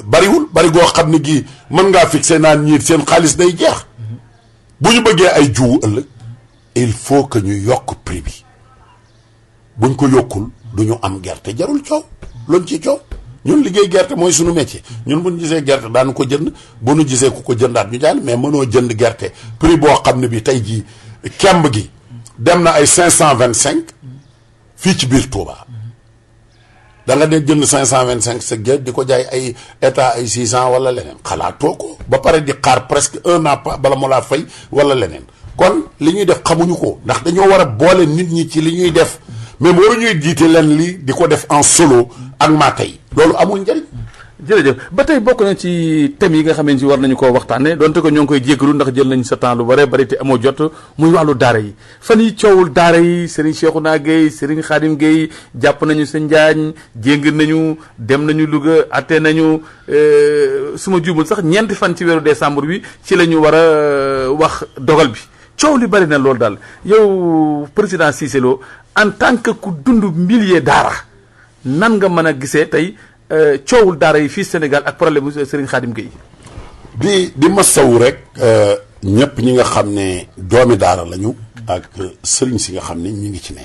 bariwul bari goo xam ne gii mën ngaa fixé naan ñiir seen xaalis day jeex bu ñu bëggee ay jiwu ëllëg il faut que ñu yokk prix bi buñ ko yokkul du ñu am gerte jarul coow loolu ci coow ñun liggéey gerte mooy suñu métier ñun bu ñu gisee gerte daanu ko jënd bu ñu gisee ku ko jëndaat ñu jaay mais mënoo jënd gerte prix boo xam ne bi tey jii kemb gi dem na ay 525 fii ci biir Touba da nga ne jënd 525 sa géej di ko jaay ay état ay 600 wala leneen xalaatoo ko ba pare di xaar presque 1 an bala mu laa fay wala leneen kon li ñuy def xamuñu ko ndax dañoo war a boole nit ñi ci li ñuy def mais waru ñuy jiite leen li di ko def en solo ak maa tey loolu amul njëriñ. jërëjëf ba tey bokk na ci thèmes yi nga xamante ni war nañu koo waxtaanee donte ko ñoo ngi koy jéggalu ndax jël nañ sa temps lu bare bari te amoo jot muy wàllu daara yi fan yi coowul daara yi Serigne Cheikhouna Gueye Serigne Khadim Gueye jàpp nañu sa njaañ jéng nañu dem nañu Louga atte nañu su ma juumul sax ñeenti fan ci weeru décembre bi ci la ñu war a wax dogal bi coow li bari na loolu daal yow président Cissé Lo en tant que ku dund milieu daara nan nga mën a gisee tey coowul daara yi fii Sénégal ak problème bu Serigne Khadim Gueye di masawu rek ñëpp ñi nga xam ne doomi daara lañu ak sëriñ si nga xam ne ñi ngi ci ne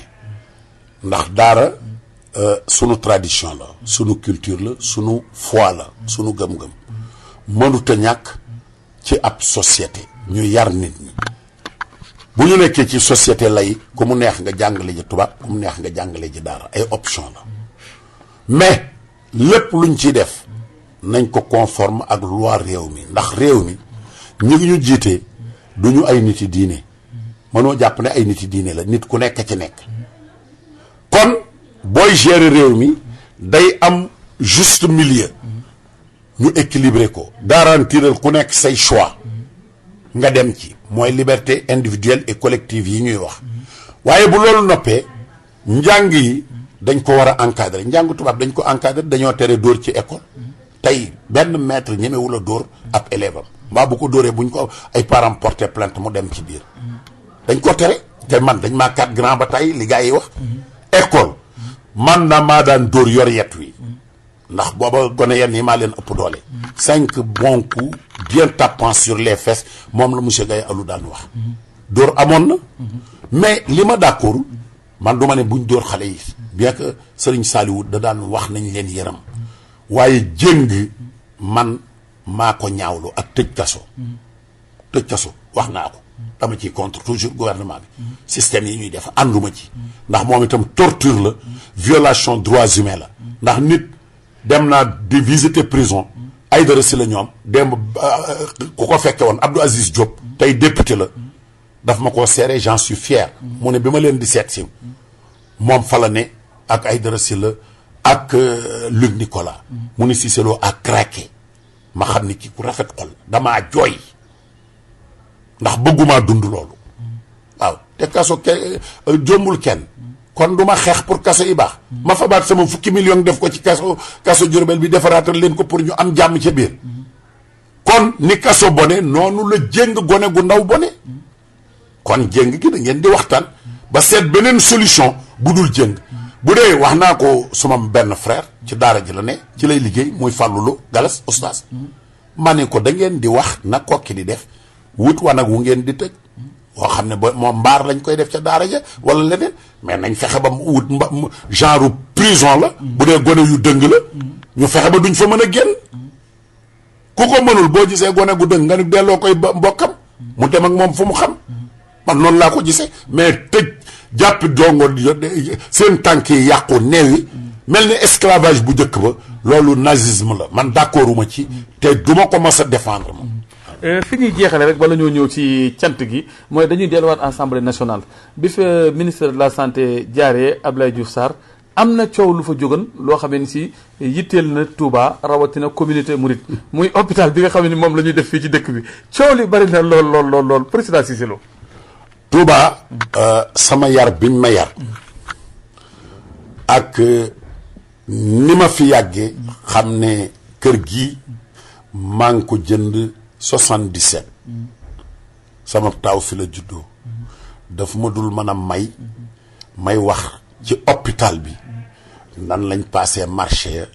ndax daara sunu tradition la sunu culture la sunu foi la sunu gëm-gëm mënut a ñàkk ci ab société ñu yar nit ñi bu ñu nekkee ci société lay ku mu neex nga jàngale ji tubaab ku mu neex nga jàngale ji daara ay option la mais lépp luñ ciy def nañ ko conforme ak loi réew mi ndax réew mi ñi ngi ñu jiite du ñu ay nit yi diine mënoo jàpp ne ay nit yi diine la nit ku nekk ci nekk kon booy gérer réew mi day am juste milieu ñu équilibré ko garantiral ku nekk say choix nga dem ci mooy liberté individuelle et collective yi ñuy wax waaye bu loolu noppee njàng yi dañ ko war a encadrer njàngu tubaab dañ ko encadrer dañoo tere dóor ci école tey benn maître ñemewul a dóor ab élève am mbaa bu ko dóoree buñ ko ay parents porté plainte mu dem ci biir dañ ko tere te man dañ maa 4 grand ba tey li gars yi wax école man na maa daan dóor yor yet wi ndax booba gone yenn yi maa leen ëpp doole 5 bons coups bien tapant sur les fesses moom la monsieur Gaye Alou daan wax dóor amoon na mais li ma d'accord man du ma ne buñ dóor xale yi bien que Serigne Saliou da daan wax nañ leen yaram waaye jéng man maa ko ñaawlu ak tëj kaso wax naa ko dama ciy contre toujours gouvernement bi système yi ñuy def ànduma ci ndax moom itam torture la violation droits humains la ndax nit dem naa di visiter prison Aïdara Sylla ñoom dem ku ko fekke woon Abdou Aziz Diop tey député la daf ma koo seere j'en suis fier mu ne bi ma leen di seet si moom fa la ne ak Aïdara Sylla ak Luc Nicolas mu ne Cissé Lo a craqué ma xam ni ki ku rafet xol damaa jooy ndax bëggumaa dund loolu waaw te kaso jombul kenn kon du ma xeex pour kaso yi baax ma fa baat sama 10 millions def ko ci kaso Jurbel bi defaraatal leen ko pour ñu am jàmm ca biir kon ni kaso bone noonu la jéng gone gu ndaw bone kon jéng gi da ngeen di waxtaan ba seet beneen solution bu dul jéng bu dee wax naa ko suma benn frère ci daara ji la ne ci lay liggéey muy fàllulu galas oustaz ma ne ko da ngeen di wax na kokki di def wut wanag wu ngeen di tëj woo xam ne ba moom mbaar lañ koy def ca daara ja wala leneen mais nañ fexe ba mu wut genre prison la bu dee gone yu dëng la ñu fexe ba duñ fa mën a génn ku ko mënul boo gisee gone gu dëng nga ni delloo koy mbokkam mu dem ak moom fu mu xam man noonu laa ko gisee mais tëj jàpp dongo seen tànk yi yàqu neew yi mel ni esclavage bu njëkk ba loolu nazisme la man d'accorduma ci te duma ko mas a défendre ma fi ñuy jeexale rek bala ñoo ñëw ci cant gi mooy dañuy delluwaat assemblée nationale bi fa ministre de la santé jaaree Abdoulaye Diouf Sarr am na coow lu fa jógan loo xamee ni si yitteel na Touba rawatina communauté mouride muy hôpital bi nga xam ne moom la ñuy def fii ci dëkk bi coow li bari na lool président Cissé Lo Touba sama yar biñ ma yar ak ni ma fi yàggee xam ne kër gi maa ngi ko jënd 77 sama taaw fi la juddoo daf ma dul mën a may wax ci hôpital bi nan lañ passé marché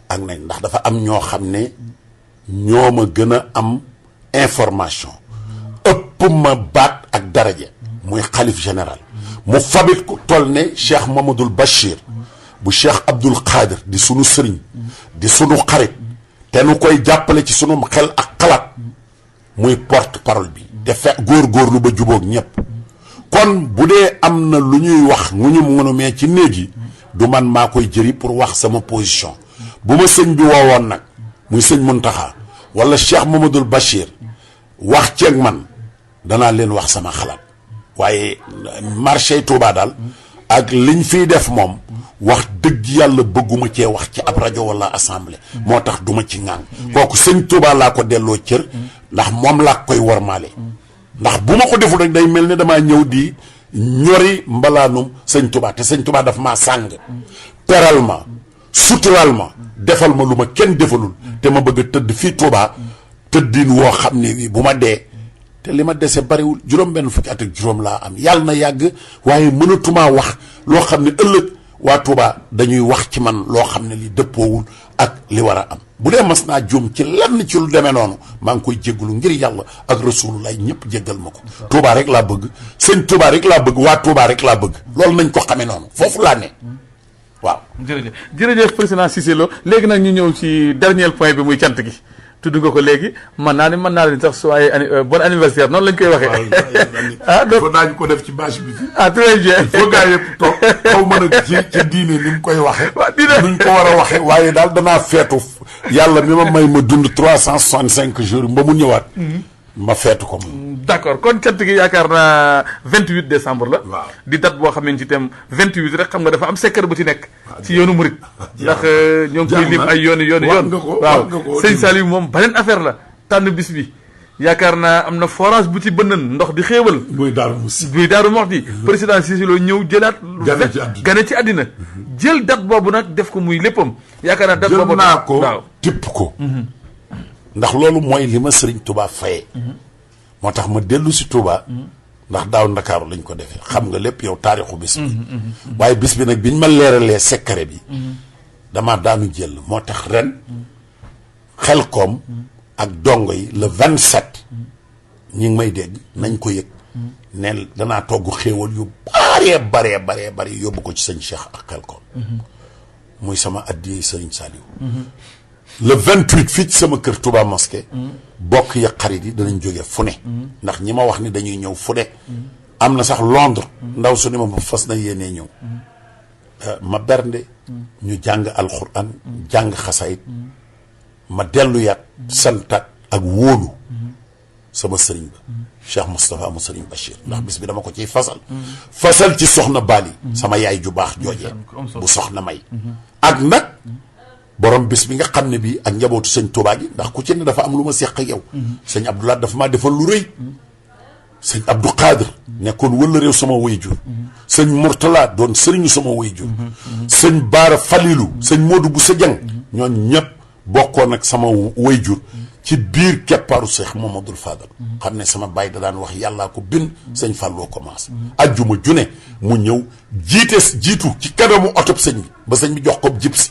ak nañ ndax dafa am ñoo xam ne ñoo ma gën a am information ëpp ma baat ak daraja muy xalif général mu fabit ko toll ne Cheikh Mamadou Bachir bu Cheikh Abdoul Khadir di sunu sëriñ di sunu xarit te nu koy jàppale ci sunu xel ak xalaat muy porte parole bi te góorgóorlu ba jubóog ñëpp kon bu dee am na lu ñuy wax mu ñu mënumee ci néeg yi du man maa koy jëri pour wax sama position bu ma sëñ bi woowoon nag muy sëñ Muntaxa wala Cheikh Mamadou Bachir wax ceeg man danaa leen wax sama xalaat waaye marché Touba daal ak liñ fiy def moom wax dëgg yàlla bëgguma cee wax ci ab rajo wala assemblée. moo tax duma ci ŋàng. kooku sëñ Touba laa ko delloo cër. ndax moom laa koy wormaale. ndax bu ma ko deful rek day mel ne damaa ñëw di ñori mbalaanum sëñ Touba te sëñ Touba daf maa sàng. teral ma sutural ma defal ma lu ma kenn defalul. te ma bëgg a tëdd fii Touba. tëddin woo xam ne bii bu ma dee. te li ma dese bariwul juróom-benn fukki at ak juróom laa am yàlla na yàgg waaye mënatumaa wax loo xam ne ëllëg waa Touba dañuy wax ci man loo xam ne li dëppoowul ak li war a am bu dee mas naa juum ci lenn ci lu demee noonu maa ngi koy jéggalu ngir yàlla ak rasulullah ñëpp jéggal ma ko. Touba rek laa bëgg sëñ Touba rek laa bëgg waa Touba rek laa bëgg loolu nañ ko xamee noonu foofu laa ne waaw. jërëjëf président Cissé Lo léegi nag ñu ñëw ci dernier point bi muy cant gi. tudd nga ko léegi mën naa leen sax suwaay bon anniversaire noonu lañ koy waxee. donc daañu ko def ci bâche bi. très bien. foo gaa yëpp toog xaw ma nag ci diine ni mu koy waxee. nuñ ko war a waxee waaye daal danaa feetu yàlla mi ma may ma dund 365 jours ba mu ñëwaat. ma feetu ko moom. d'accord kon cant gi yaakaar naa 28 décembre la. waaw di date boo xam ne ci itam 28 rek xam nga dafa am secret bu ci nekk. ci yoonu murit ndax ñoo ngi koy lim ay yoon waaw sëñ Saliou moom beneen affaire la tànn bis bi yaakaar naa am na forage bu ci bënnan ndox di xéewal muy Daaru Musi président Cissé Lo ñëw jëlaat gane ci àddina jël date boobu nag def ko muy léppam yaakaar naa date boobu jël naa ko tipp ko ndax loolu mooy li ma Sëriñ Touba faye moo tax ma dellu si Touba ndax daaw Ndakaaru lañ ko defee xam nga lépp yow taarixu bis bi waaye bis bi nag biñ ma leeralee secret bi dama daanu jël moo tax ren Xelkom ak dongo yi le 27 ñi ngi may dégg nañ ko yëg ne danaa togg xéewal yu baree yóbbu ko ci sëñ Cheikh ak Xelkom muy sama addiyee sëriñ Saliou le 28 fii ci sama kër Touba mosquée bokk ya xarit yi danañ jóge fu ne ndax ñi ma wax ni dañuy ñëw fu ne am na sax Londres ndaw su ne ma fas na yéenee ñëw ma bernde ñu jàng alxuraan jàng xasayit ma dellu yaat santat ak wóolu sama sëriñ ba Cheikh Moustapha mu sëriñ Bachir ndax bis bi dama ko ciy fasal ci soxna Bali sama yaay ju baax joojee bu soxna may ak nag borom bis bi nga xam ne bii ak njabootu sëñ Touba gi ndax ku ci ne dafa am lu ma seq ak yow sëñ Abdoulaye dafa maa defal lu rëy sëñ Abdou Khadir nekkoon wëla réew sama wayjur sëñ Mourtala doon sëriñu sama wayjur sëñ Baara Falilu sëñ Modou bu sa jang ñoon ñëpp bokkoon ak sama wayjur ci biir keppaaru Cheikh Mamadou Fadal xam ne sama baay da daan wax yàllaa ko bind sëñ Falloo commencé ajjuma june mu ñëw jiitu ci kanamu oto sëñ bi ba sëñ bi jox ko jibsi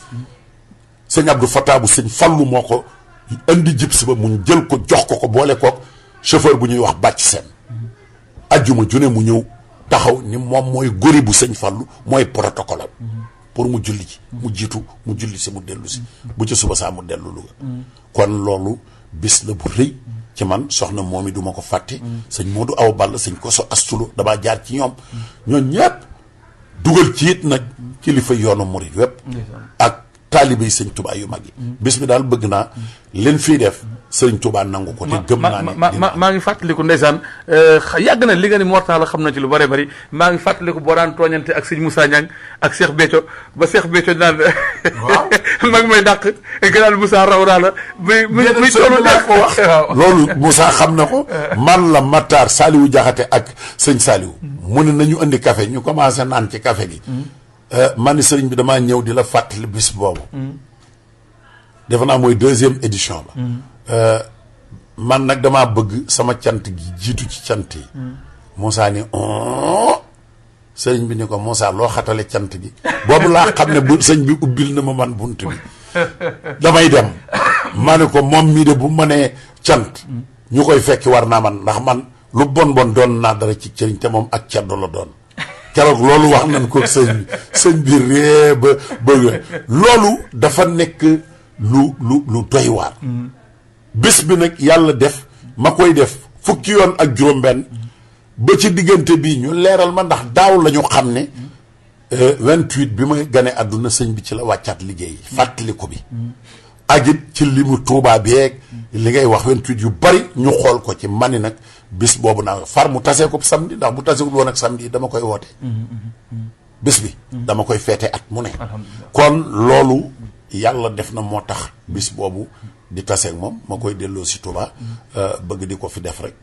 sëñ Abdou Fatah bu sëñ Fallu moo ko indi jibsi ba mu jël ko jox ko boole kook chauffeur bu ñuy wax bàcc seen ajjuma june mu ñëw taxaw ni moom mooy góri bu sëñ Fallu mooy protocole pour mu julli ji mu jiitu mu julli si mu dellu si bu ci suba saa mu dellu Louga kon loolu bis la bu rëy ci man soxna moom i du ma ko fàtte sëñ Modou Awa Balla sëñ Koso Astulo damaa jaar ci ñoom ñoom ñëpp dugal ci it nag kilifa yoonu murid wépp ak taalibe yi sëñ Touba yu mag yi bis bi daal bëgg naa leen fii def sëñ Touba nangu ko te gëm naa ne maa ngi fàttaliku ndeysaan yàgg na li nga ni mortala xam na ci lu bare bari maa ngi fàttaliku boo daan tooñante ak sëñ Moussa Niang ak Cheikh Béthio ba Cheikh Béthio dinaan mag may dàq gënal Moussa raw naa la muy toolu dàq ko wax loolu Moussa xam na ko man la Matar Saliou Diakhaté ak sëñ Saliou mu ne nañu indi café ñu commencé naan ci café gi man ni sëriñ bi damaa ñëw di la fàttali bis boobu defe naa mooy 2e édition la man nag damaa bëgg sama cant gi jiitu ci cant yi Moussa ni sëriñ bi ni ko Moussa loo xatale cant gi boobu laa xam ne bu sëñ bi ubbil na ma man bunt bi damay dem ma ne ko moom mii de bu mënee cant ñu koy fekki war naa man ndax man lu bon doon naa dara ci sëriñ te moom ak ceddo la doon keroog loolu wax nañ ko sëñ bi ree ba loolu dafa nekk lu doy waar bés bi nag yàlla def ma koy def fukki yoon ak juróom-benn ba ci diggante bi ñu leeral ma ndax daaw la ñu xam ne 28 bi ma gane àdduna sëñ bi ci la wàccaat liggéey fàttali ko bi agit ci li mu Tuubaa beeg li ngay wax 28 yu bari ñu xool ko ci mani nag bis boobu naa far mu tasee ko samedi ndax bu tasewul woon ak samedi dama koy woote bés bi dama koy feete at mu ne kon loolu yàlla def na moo tax bis boobu di taseeg moom ma koy delloo si Touba bëgg di ko fi def rek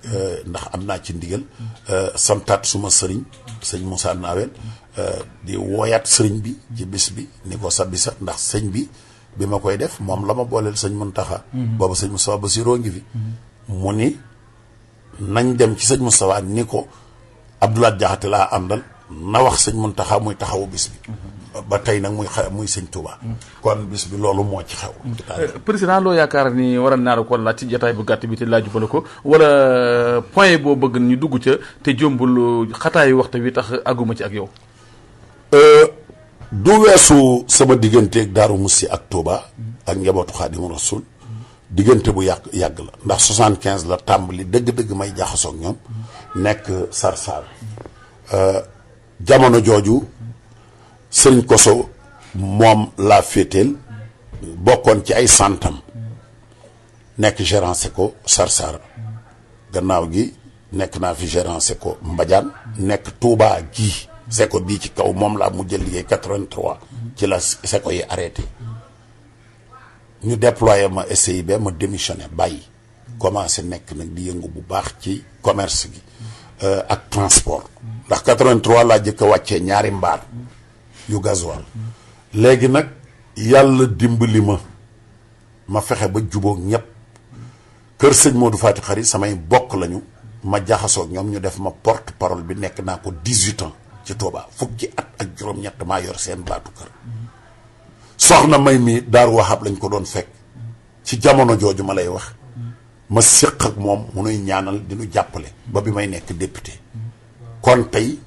ndax am naa ci ndigal santaat suma sëriñ sëñ Moussa Nawel di wooyaat sëriñ bi ci bis bi ni ko sa bisa ndax sëñ bi ma koy def moom la ma booleel sëñ Muntaxa boobu sëñ Moustapha Bassiroo ngi fi mu ni nañ dem ci sëñ Moustapha ni ko Abdoulaye Diakhaté laa àndal na wax sëñ Muntaxa muy taxawu bis bi ba tey nag muy sëñ Touba kon bis bi loolu moo ci xew président loo yaakaar ni waral naa la ko laaj ci jataay bu gàtt bi te laaju bala ko wala point boo bëgg ñu dugg ca te jombul xataayu waxtu wi tax àgguma ci ak yow du weesu sama digganteeg Daaru Musti ak Touba ak njabootu Xaadimu Rasuul diggante bu yàgg la ndax 75 la tàmbali dëgg-dëgg may jaxasoog ñoom nekk Sarsar jamono jooju sëriñ Koso moom laa féeteel bokkoon ci ay santam nekk gérant Seco Sarsar gannaaw gi nekk naa fi gérant Seco Mbadiane nekk Touba gii Seco bii ci kaw moom laa mujj liggéey 83 ci la Seco yi arrêté ñu déployé ma SCIB ma démissionné bàyyi commencé nekk nag di yëngu bu baax ci commerce gi ak transport ndax 83 laa jëkk a wàccee ñaari mbaar yu gasoil léegi nag yàlla dimbali ma fexe ba jubóog ñëpp kër sëñ Modou Fati Xari samay bokk lañu ma jaxasoog ñoom ñu def ma porte parole bi nekk naa ko 18 ans ci Touba fukki at ak juróom-ñett maa yor seen baatu kër soxna may mi Daaru Wahab lañ ko doon fekk ci jamono jooju ma lay wax ma séq ak moom mu nuy ñaanal di nu jàppale ba bi may nekk député kon tey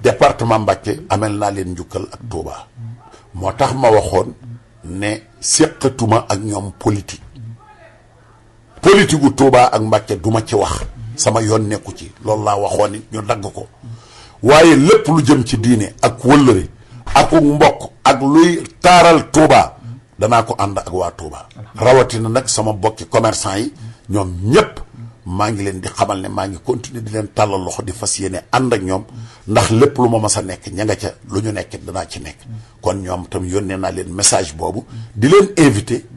département Mbacké amel naa leen njukkal ak Touba moo tax ma waxoon ne séqatuma ak ñoom politique gu Touba ak Mbacké duma ci wax sama yoon nekku ci loolu laa waxoon it ñu dagg ko waaye lépp lu jëm ci diine ak wëllëre ak mbokk ak luy taaral Touba danaa ko ànd ak waa Touba rawatina nag sama bokki commerçant yi ñoom ñépp maa ngi leen di xamal ne maa ngi continuer di leen tàllal loxo di fas yéene ànd ak ñoom ndax lépp lu ma mas a nekk ña nga ca lu ñu nekk danaa ci nekk kon ñoom tam yónnee naa leen message boobu di leen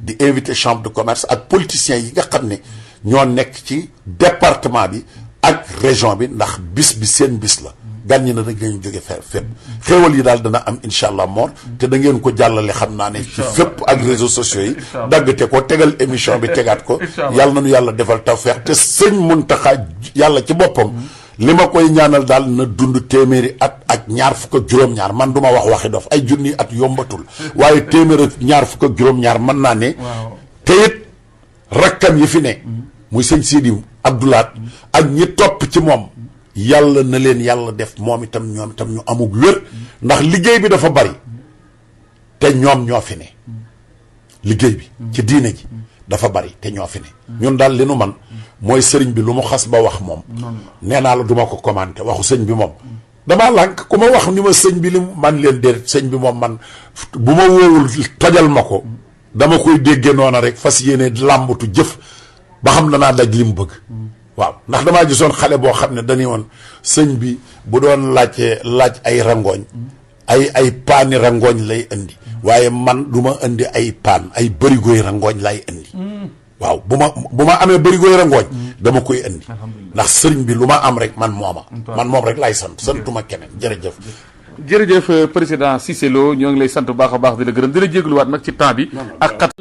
di invité chambre de commerce ak politiciens yi nga xam ne ñoo nekk ci département bi ak région bi ndax bis bi seen bis la gan ñi na nag dañu jóge fépp xéewal yi daal dana am incha allah moor te da ngeen ko jàllale xam naa ne ci fépp ak réseaux sociaux yi daggate ko tegal émission bi tegaat ko yàlla na nu yàlla defal tawfeex te sëñ Muntaxa yàlla ci boppam li ma koy ñaanal daal na dund téeméeri at ak ñaar fukk ak juróom-ñaar man du ma waxi dof ay junni at yombatul waaye téeméer ak ñaar fukk ak juróom-ñaar mën naa ne te it rakkam yi fi ne muy sëñ Sidi Abdoulaat ak ñi topp ci moom yàlla na leen yàlla def ñoom itam ñu amug wér ndax liggéey bi dafa bari te ñoom ñoo fi ne liggéey bi ci diine ji dafa bari te ñoo fi ne ñun daal li nu man mooy sëriñ bi lu mu xas ba wax moom nee naa la duma ko commenté waxu sëñ bi moom damaa lànk ku ma wax ni ma sëñ bi li man leen déet sëñ bi moom man bu ma wóowul tojal ma ko dama koy déggee noona rek fas yéene làmbatu jëf ba xam danaa daj li mu bëgg waaw ndax damaa gisoon xale boo xam ne dañuy woon sëñ bi bu doon laaj ay rangooñ ay paani rangooñ lay indi waaye man du ma indi ay paan ay bërigoy rangooñ lay indi waaw bu ma amee bërigoy rangooñ dama koy indi ndax sëriñ bi lu ma am rek man moom rek laay santuma keneen jërëjëf président Cissé Lo ñoo ngi lay sant bu baax a baax di la gërëm di la jégaluwaat nag ci temps bi ak xat